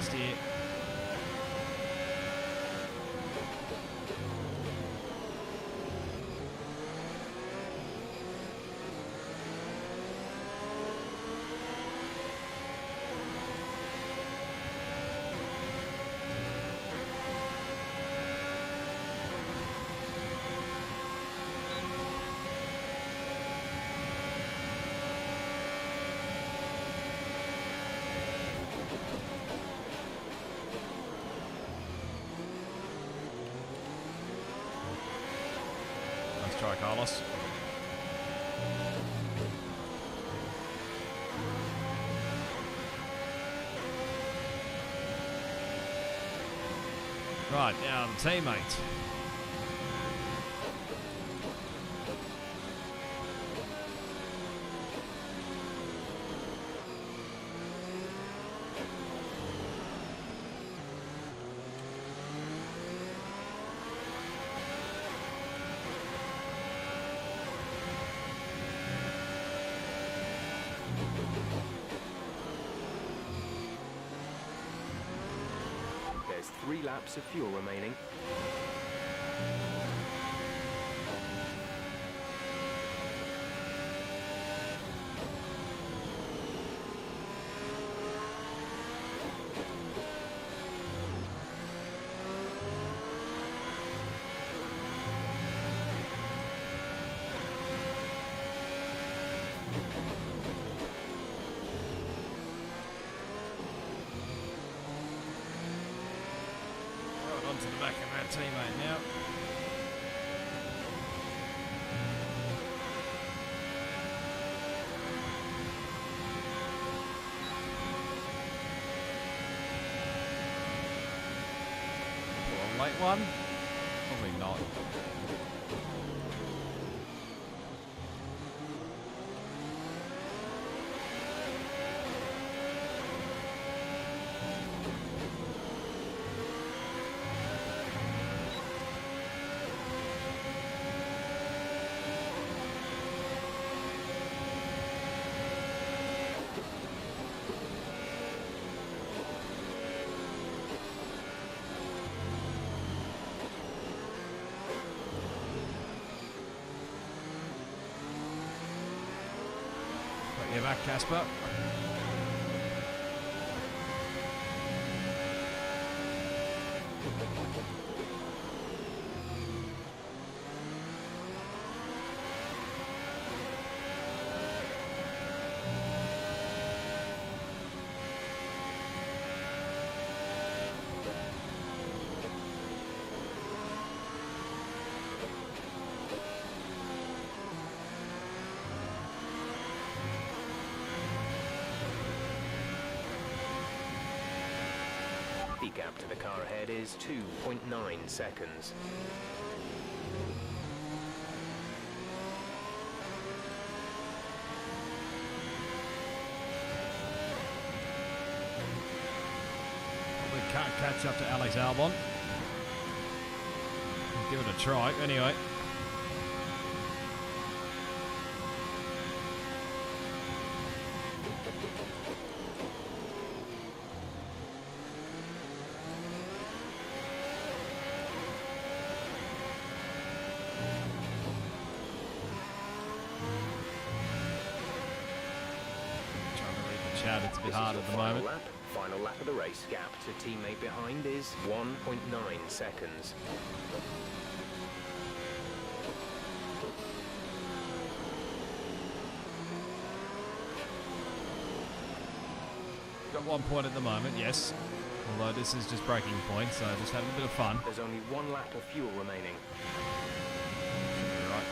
Speaker 1: Steer. Try Carlos. Right, now the teammate.
Speaker 4: There's 3 laps of fuel remaining.
Speaker 1: To the back of our teammate now. A late one? Probably not. back, Casper.
Speaker 4: The gap to the car ahead is 2.9 seconds.
Speaker 1: We can't catch up to Alex Albon. Give it a try, anyway. Chad, it's a bit hard at the moment.
Speaker 4: Final lap of the race. Gap to teammate behind is 1.9 seconds.
Speaker 1: Got 1 point at the moment, yes. Although this is just breaking point, so just having a bit of fun.
Speaker 4: There's only 1 lap of fuel remaining.
Speaker 1: Right.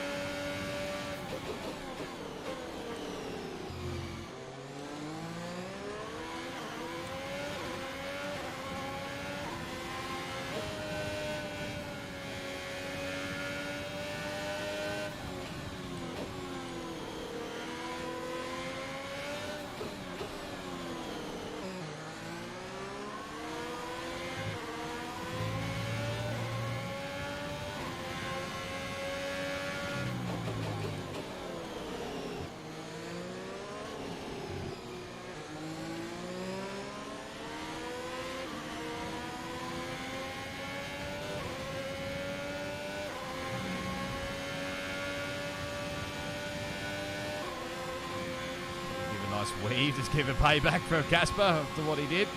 Speaker 1: Nice weave, just give a payback for Casper after what he did.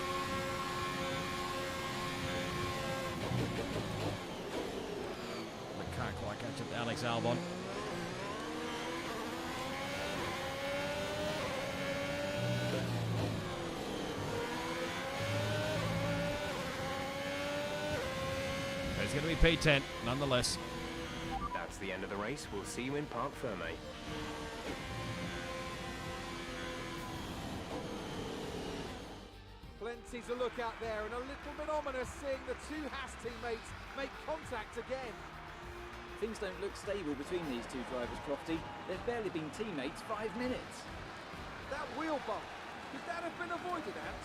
Speaker 1: I can't quite catch up to Alex Albon. It's going to be P10, nonetheless.
Speaker 4: That's the end of the race. We'll see you in Parc Fermé.
Speaker 13: Plenty to look at there, and a little bit ominous seeing the two Haas teammates make contact again.
Speaker 9: Things don't look stable between these two drivers, Crofty. They've barely been teammates 5 minutes.
Speaker 13: That wheel bump, could that have been avoided, Ant?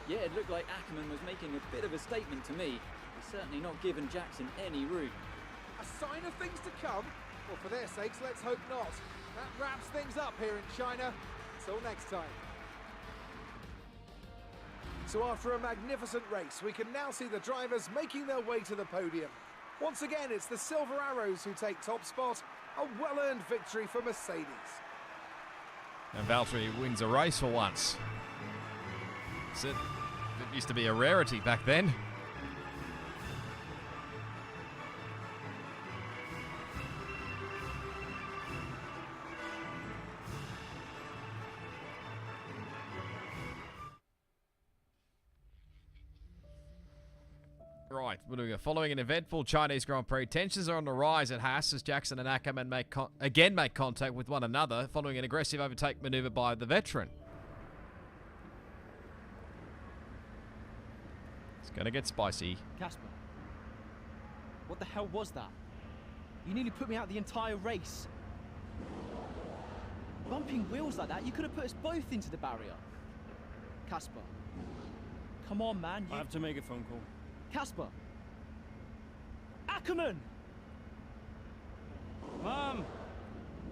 Speaker 9: Yeah, it looked like Ackerman was making a bit of a statement to me. He's certainly not given Jackson any room.
Speaker 13: A sign of things to come? Well, for their sakes, let's hope not. That wraps things up here in China. Until next time. So after a magnificent race, we can now see the drivers making their way to the podium. Once again, it's the Silver Arrows who take top spot. A well-earned victory for Mercedes.
Speaker 1: And Valtteri wins a race for once. It used to be a rarity back then. Right, what do we got? Following an eventful Chinese Grand Prix, tensions are on the rise at Haas as Jackson and Ackerman make contact with one another following an aggressive overtake manoeuvre by the veteran. It's going to get spicy.
Speaker 5: Casper, what the hell was that? You nearly put me out the entire race. Bumping wheels like that, you could have put us both into the barrier. Casper, come on, man.
Speaker 14: I have to make a phone call.
Speaker 5: Casper! Ackerman!
Speaker 15: Mom!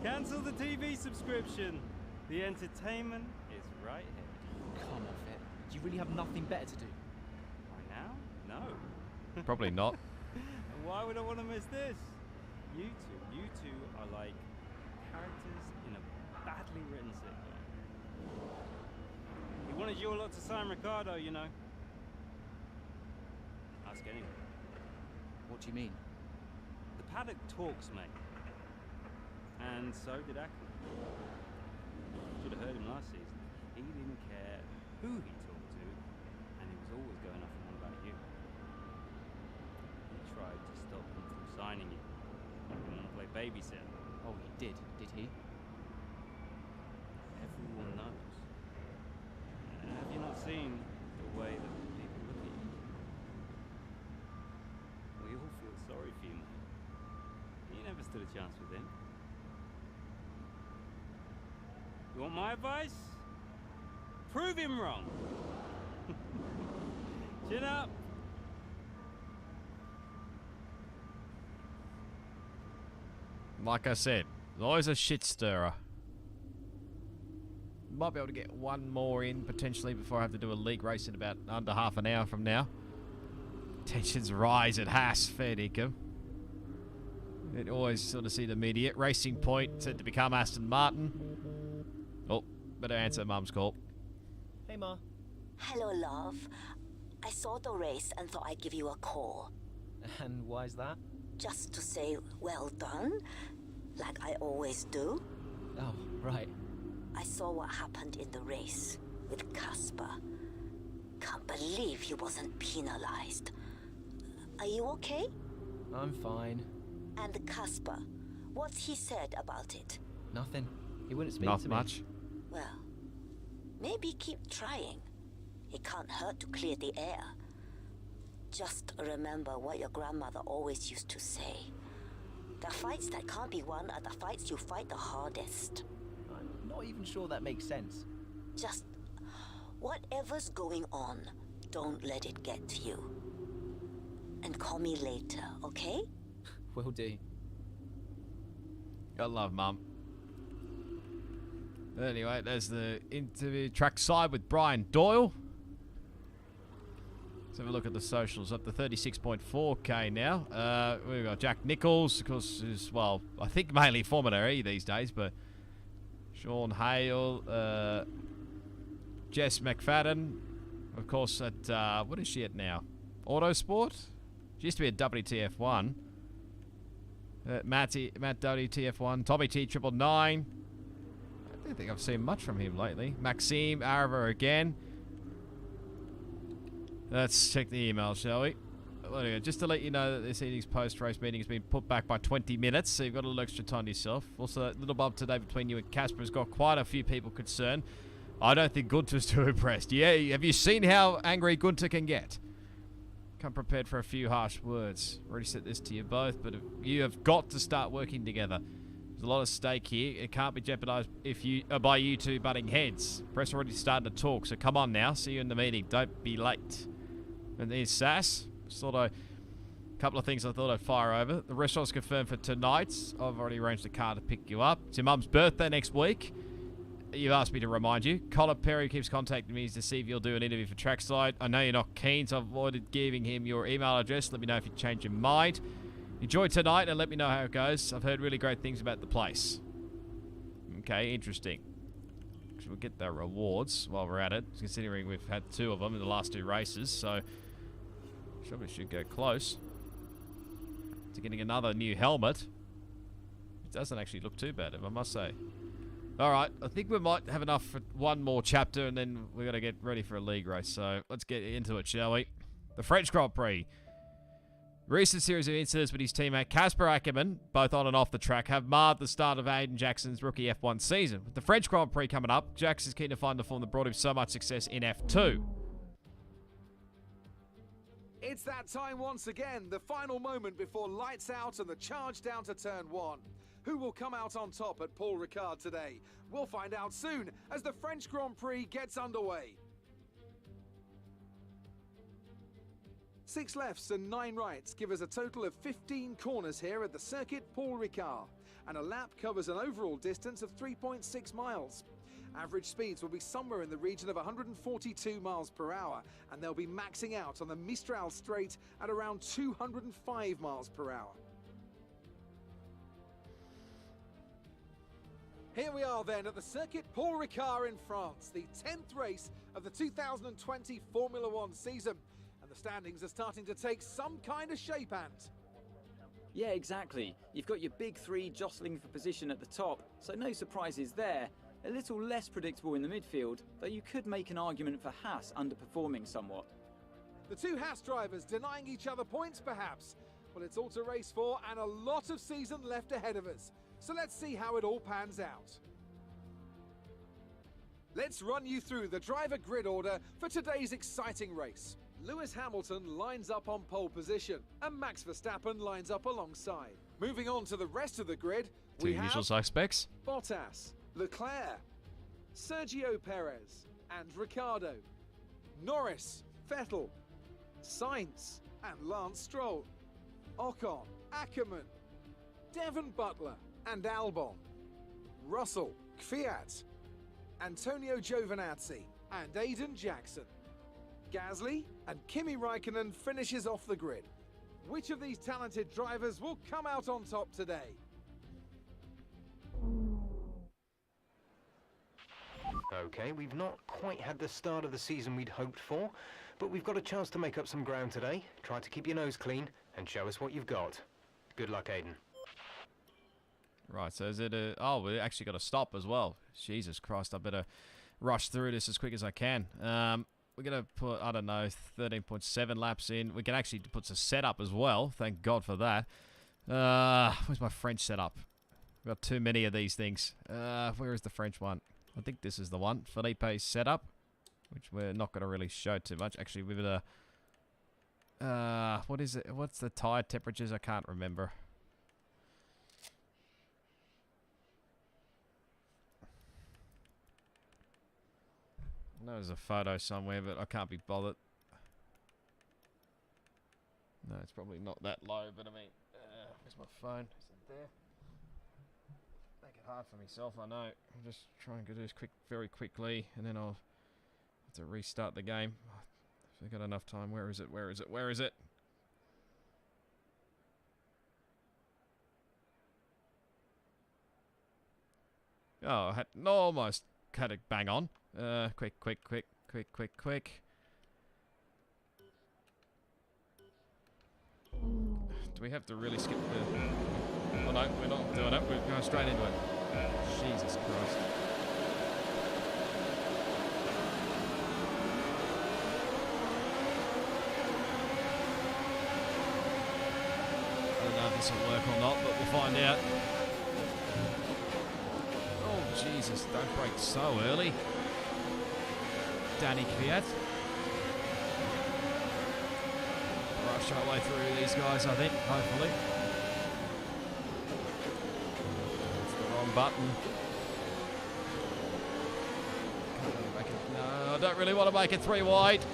Speaker 15: Cancel the TV subscription. The entertainment is right here.
Speaker 5: Come off it. Do you really have nothing better to do?
Speaker 15: Right now? No.
Speaker 1: Probably not.
Speaker 15: Why would I want to miss this? You two are like characters in a badly written sitcom. He wanted your lot to sign Ricardo, you know. Ask anyone.
Speaker 6: What do you mean?
Speaker 15: The paddock talks, mate. And so did Ackerman. Should have heard him last season. He didn't care who he talked to, and he was always going off and on about you. He tried to stop him from signing you. He didn't want to play babysitter.
Speaker 6: Oh, he did he?
Speaker 15: Everyone knows. Have you not seen the way that people look at you? We all feel sorry for you, mate. You never stood a chance with him. You want my advice? Prove him wrong. Chin up.
Speaker 1: Like I said, always a shit stirrer. Might be able to get one more in potentially before I have to do a league race in about under half an hour from now. Tensions rise at Haas, fair dinkum. It always sort of see the immediate Racing Point said to become Aston Martin. Oh, better answer Mum's call.
Speaker 11: Hey, Ma. Hello, love. I saw the race and thought I'd give you a call.
Speaker 18: And why's that?
Speaker 11: Just to say well done, like I always do.
Speaker 18: Oh, right.
Speaker 11: I saw what happened in the race with Casper. Can't believe he wasn't penalized. Are you okay?
Speaker 18: I'm fine.
Speaker 11: And Casper, what's he said about it?
Speaker 18: Nothing. He wouldn't speak
Speaker 1: Not
Speaker 18: to me.
Speaker 1: much.
Speaker 11: Well, maybe keep trying. It can't hurt to clear the air. Just remember what your grandmother always used to say. The fights that can't be won are the fights you fight the hardest.
Speaker 18: I'm not even sure that makes sense.
Speaker 11: Just whatever's going on, don't let it get to you. And call me later, okay?
Speaker 18: Will do.
Speaker 1: Gotta love Mum. Anyway, there's the interview track side with Brian Doyle. Let's have a look at the socials. Up to 36.4k now. We've got Jack Nichols, of course, who's, well, I think mainly Formula E these days, but Sean Hale, Jess McFadden, of course, at, what is she at now? Autosport? She used to be at WTF1. Matt WTF1, Tommy T999. I don't think I've seen much from him lately. Maxime Arava again. Let's check the email, shall we? Anyway, just to let you know that this evening's post-race meeting has been put back by 20 minutes, so you've got a little extra time to yourself. Also, that little bump today between you and Casper has got quite a few people concerned. I don't think Gunter's too impressed. Yeah, have you seen how angry Gunter can get? Come prepared for a few harsh words. Already said this to you both, but you have got to start working together. There's a lot of stake here. It can't be jeopardized if you by you two butting heads. Press already started to talk, so come on now. See you in the meeting. Don't be late. And there's Sass. Sort of a couple of things I thought I'd fire over. The restaurant's confirmed for tonight. I've already arranged a car to pick you up. It's your mum's birthday next week. You've asked me to remind you. Colin Perry keeps contacting me to see if you'll do an interview for Trackside. I know you're not keen, so I've avoided giving him your email address. Let me know if you change your mind. Enjoy tonight and let me know how it goes. I've heard really great things about the place. Okay, interesting. We'll get the rewards while we're at it, considering we've had 2 of them in the last 2 races, so probably should go close to getting another new helmet. It doesn't actually look too bad, I must say. Alright, I think we might have enough for one more chapter, and then we've got to get ready for a league race, so let's get into it, shall we? The French Grand Prix. Recent series of incidents with his teammate Casper Ackerman, both on and off the track, have marred the start of Aiden Jackson's rookie F1 season. With the French Grand Prix coming up, Jax is keen to find the form that brought him so much success in F2.
Speaker 13: It's that time once again, the final moment before lights out and the charge down to turn 1. Who will come out on top at Paul Ricard today? We'll find out soon as the French Grand Prix gets underway. 6 lefts and 9 rights give us a total of 15 corners here at the circuit Paul Ricard, and a lap covers an overall distance of 3.6 miles. Average speeds will be somewhere in the region of 142 miles per hour, and they'll be maxing out on the Mistral Straight at around 205 miles per hour. Here we are then at the Circuit Paul Ricard in France, the 10th race of the 2020 Formula One season. And the standings are starting to take some kind of shape, Ant.
Speaker 19: Yeah, exactly. You've got your big three jostling for position at the top, so no surprises there. A little less predictable in the midfield, though you could make an argument for Haas underperforming somewhat.
Speaker 13: The two Haas drivers denying each other points, perhaps. Well, it's all to race for and a lot of season left ahead of us. So let's see how it all pans out. Let's run you through the driver grid order for today's exciting race. Lewis Hamilton lines up on pole position and Max Verstappen lines up alongside. Moving on to the rest of the grid, we have
Speaker 1: usual suspects.
Speaker 13: Bottas, Leclerc, Sergio Perez and Ricciardo, Norris, Vettel, Sainz and Lance Stroll, Ocon, Ackerman, Devon Butler and Albon, Russell, Kvyat, Antonio Giovinazzi and Aiden Jackson. Gasly and Kimi Raikkonen finishes off the grid. Which of these talented drivers will come out on top today?
Speaker 4: Okay, we've not quite had the start of the season we'd hoped for, but we've got a chance to make up some ground today. Try to keep your nose clean and show us what you've got. Good luck, Aiden.
Speaker 1: Right, so is it a... Oh, we actually got to stop as well. Jesus Christ, I better rush through this as quick as I can. We're going to put, I don't know, 13.7 laps in. We can actually put some setup as well. Thank God for that. Where's my French setup? We've got too many of these things. Where is the French one? I think this is the one. Felipe's setup, which we're not going to really show too much. Actually, we've got a... what is it? What's the tire temperatures? I can't remember. I know there's a photo somewhere, but I can't be bothered. No, it's probably not that low, but I mean, where's my phone? Is it there? Make it hard for myself, I know. I'll just try and do this very quickly, and then I'll have to restart the game. If I've got enough time. Where is it? Where is it? Where is it? Oh, I had almost had it bang on. Quick. Do we have to really skip the... Oh no, we're not doing it. We're going straight into it. Jesus Christ. I don't know if this will work or not, but we'll find out. Oh, Jesus, don't brake so early. Danny Kvyat. Rush our way through these guys, I think, hopefully. It's the wrong button. No, I don't really want to make it 3 wide.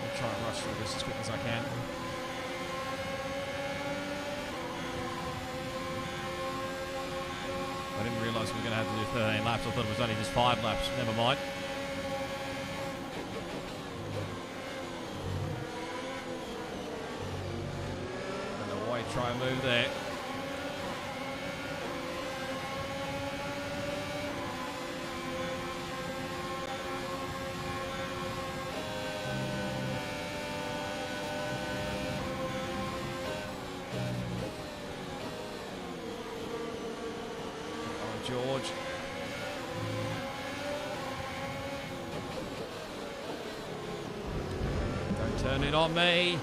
Speaker 1: I'll try and rush through this as quick as I can. I didn't realise we were going to have to do 13 laps. I thought it was only just 5 laps. Never mind. And a white try and move there. George. Don't turn it on me.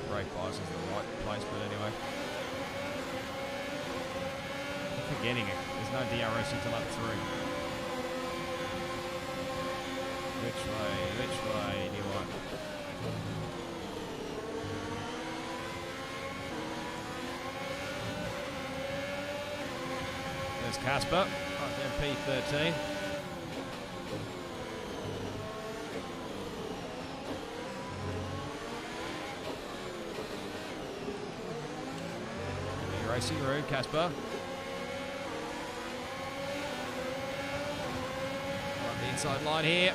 Speaker 1: Brake bias is the right placement anyway. I'm forgetting it. There's no DRS until lap 3. Which way do you want? There's Casper, right there, P13. Racing room, Casper. inside line here.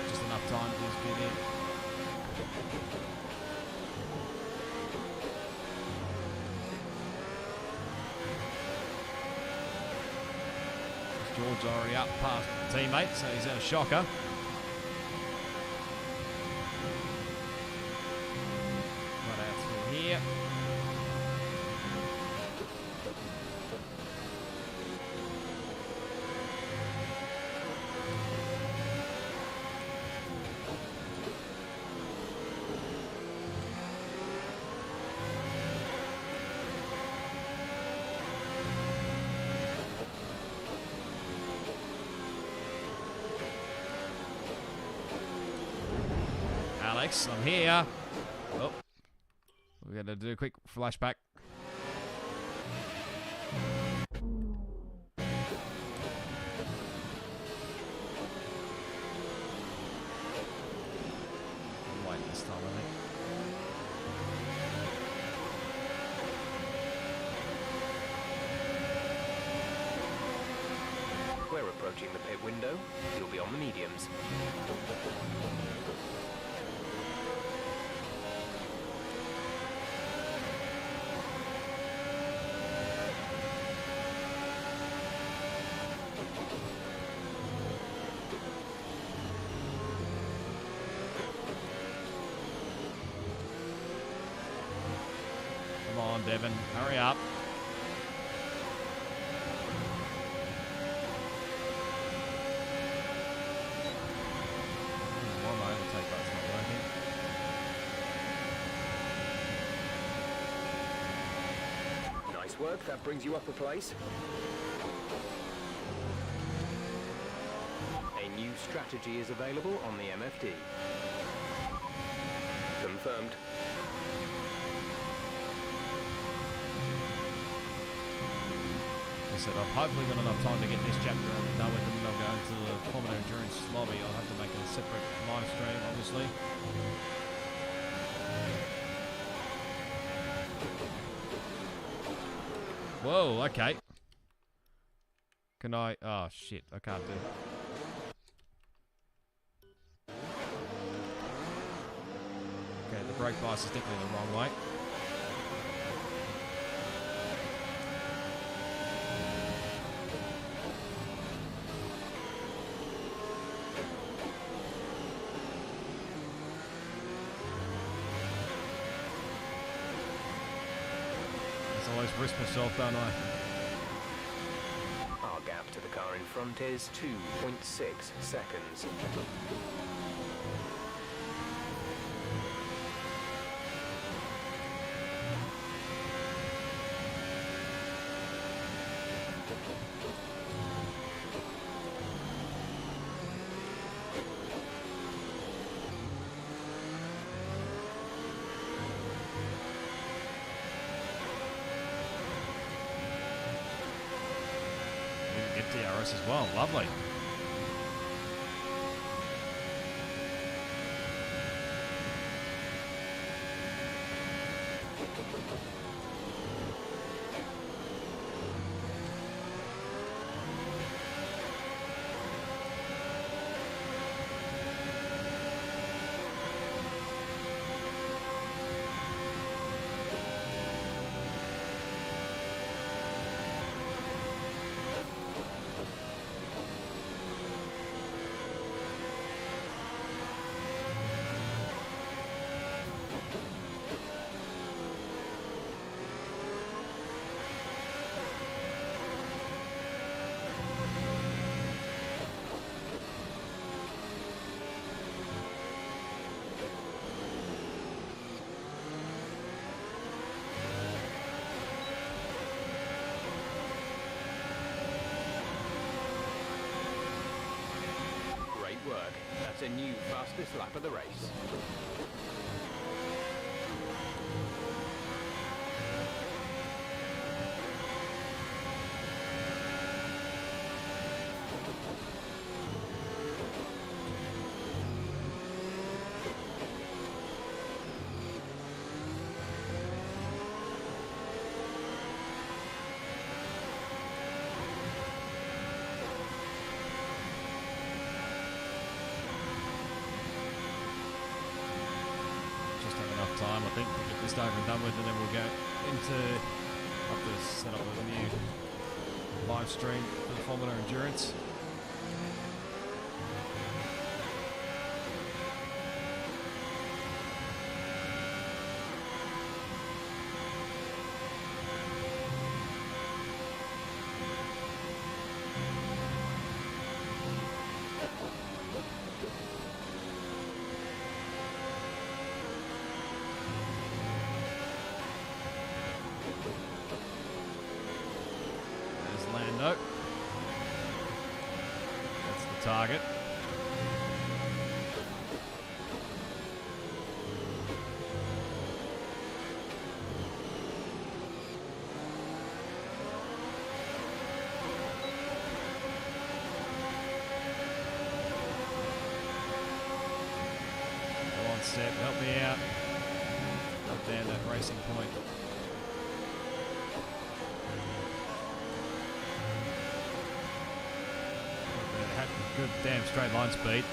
Speaker 1: Just enough time to just get in. George's already up past teammate, so he's in a shocker. Right out through here. Alex, I'm here. Oh, we're going to do a quick flashback. Wait this time, I think.
Speaker 4: We're approaching the pit window. You'll be on the mediums.
Speaker 1: Come on, Devon, hurry up. Why my overtake button's not working?
Speaker 4: Nice work, that brings you up a place. A new strategy is available on the MFD. Confirmed.
Speaker 1: I said I've hopefully got enough time to get this chapter done with, and I'll go into the Formula Endurance lobby. I'll have to make a separate live stream, obviously. Whoa, okay. Can I? Oh shit, I can't do. Okay, the brake bias is definitely the wrong way. I always risk myself, don't I?
Speaker 4: Our gap to the car in front is 2.6 seconds.
Speaker 1: DRS as well, lovely.
Speaker 4: Work. That's a new fastest lap of the race.
Speaker 1: time, I think. We'll get this over and done with, and then we'll go into... have to set up a new live stream for the Formula Endurance. Lando. That's the target. Come on, Step, help me out. Up there, that racing point. Good damn straight line speed.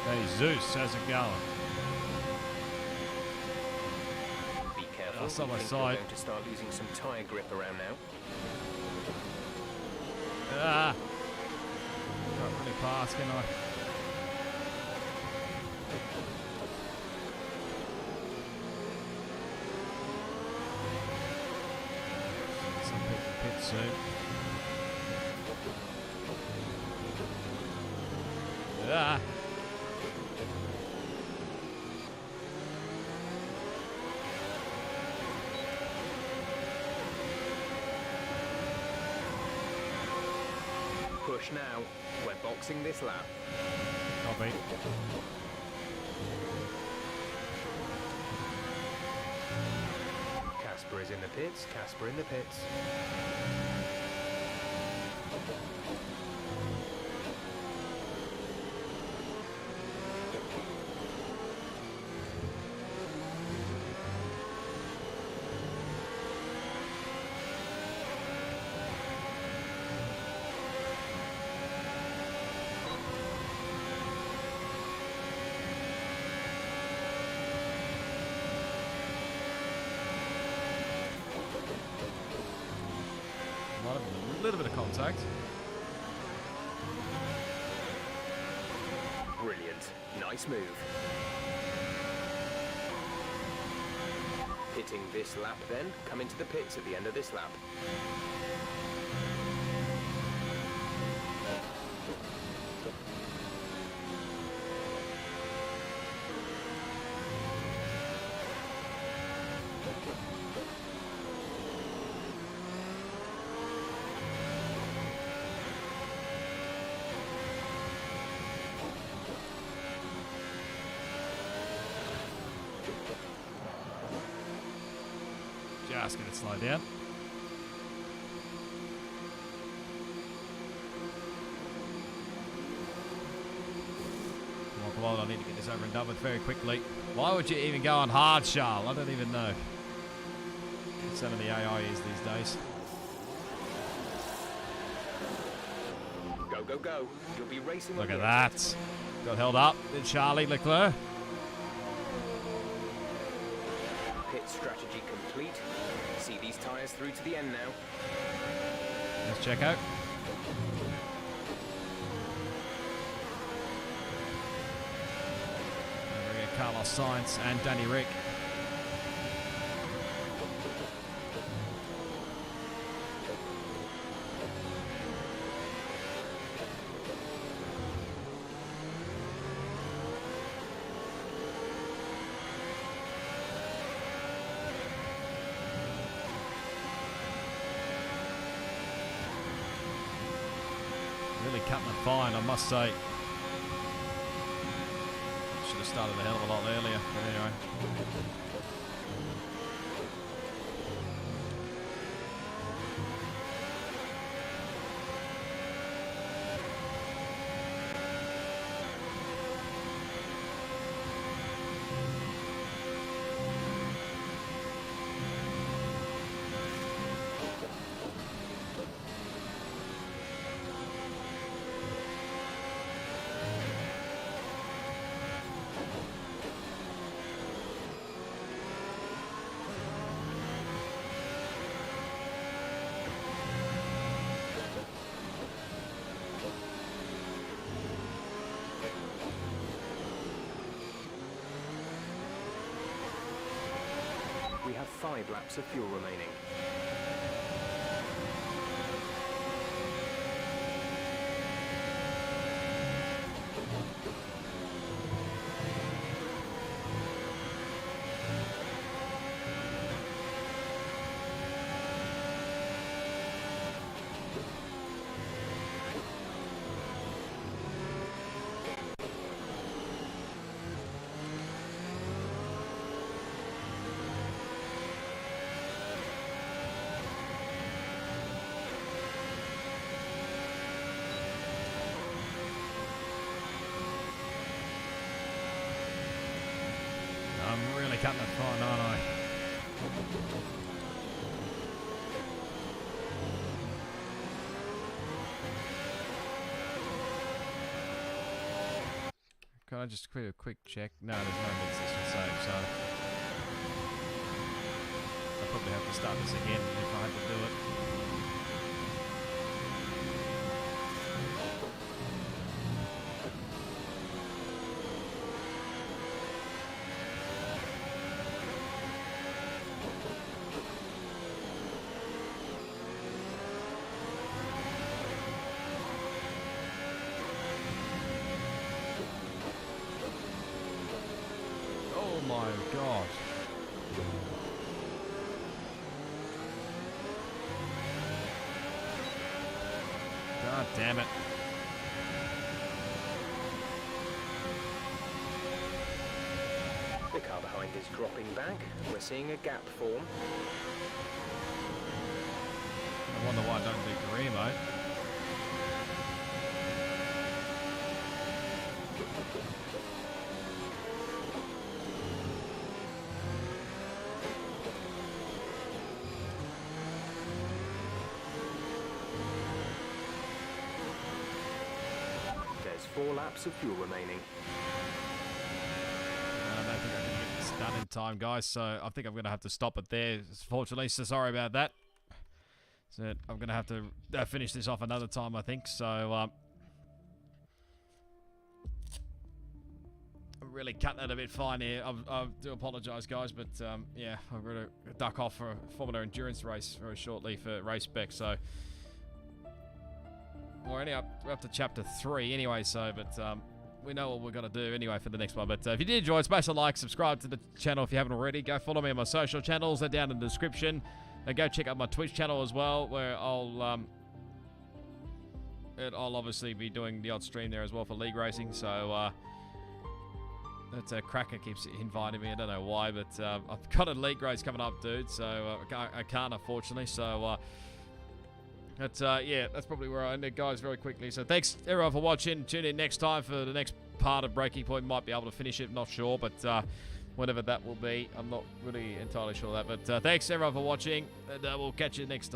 Speaker 1: Hey Zeus, how's it going?
Speaker 4: Be careful.
Speaker 1: That's on my
Speaker 4: I think
Speaker 1: side.
Speaker 4: you're going to start losing some tyre grip around now.
Speaker 1: Ah! Can't really pass, can I? Some people pit soon. Ah!
Speaker 4: Push now. We're boxing this lap.
Speaker 1: Copy.
Speaker 4: Casper is in the pits. Casper in the pits.
Speaker 1: A little bit of contact.
Speaker 4: Brilliant. Nice move. Hitting this lap then. Come into the pits at the end of this lap.
Speaker 1: Just gonna slow down. Come on, I need to get this over and done with very quickly. Why would you even go on hard, Charles? I don't even know. Some of the AI is these days.
Speaker 4: Go, go, go. You'll be racing.
Speaker 1: Look at that. Got held up. Did Charlie Leclerc?
Speaker 4: Pit strategy complete. See these tyres through to the end now.
Speaker 1: Let's check out. There we go, Carlos Sainz and Danny Rick. fine, I must say. Should have started a hell of a lot earlier, but anyway.
Speaker 4: We have 5 laps of fuel remaining. I'm really cutting it fine, aren't I? Can I just do a quick check? No, there's no mid-system save, so I'll probably have to start this again if I had to do it. Oh my god. God damn it. The car behind is dropping back. We're seeing a gap form. I wonder why I don't do career mode. There's 4 laps of fuel remaining. I don't think I can get this done in time, guys, so I think I'm going to have to stop it there, fortunately, so sorry about that. So I'm going to have to finish this off another time, I think, so I'm really cutting it a bit fine here. I do apologise, guys, but yeah, I'm going to duck off for a Formula Endurance race very shortly for race spec, so we're only up to chapter 3 anyway, so, but we know what we're going to do anyway for the next one. But if you did enjoy, smash a like, subscribe to the channel if you haven't already. Go follow me on my social channels. They're down in the description. And go check out my Twitch channel as well, where I'll obviously be doing the odd stream there as well for league racing. So that's Cracker keeps inviting me. I don't know why, but I've got a league race coming up, dude. So I can't, unfortunately. So yeah, that's probably where I end it, guys, very quickly. So thanks everyone for watching. Tune in next time for the next part of Breaking Point. Might be able to finish it, not sure, but whatever that will be, I'm not really entirely sure of that. But thanks everyone for watching, and we'll catch you next time.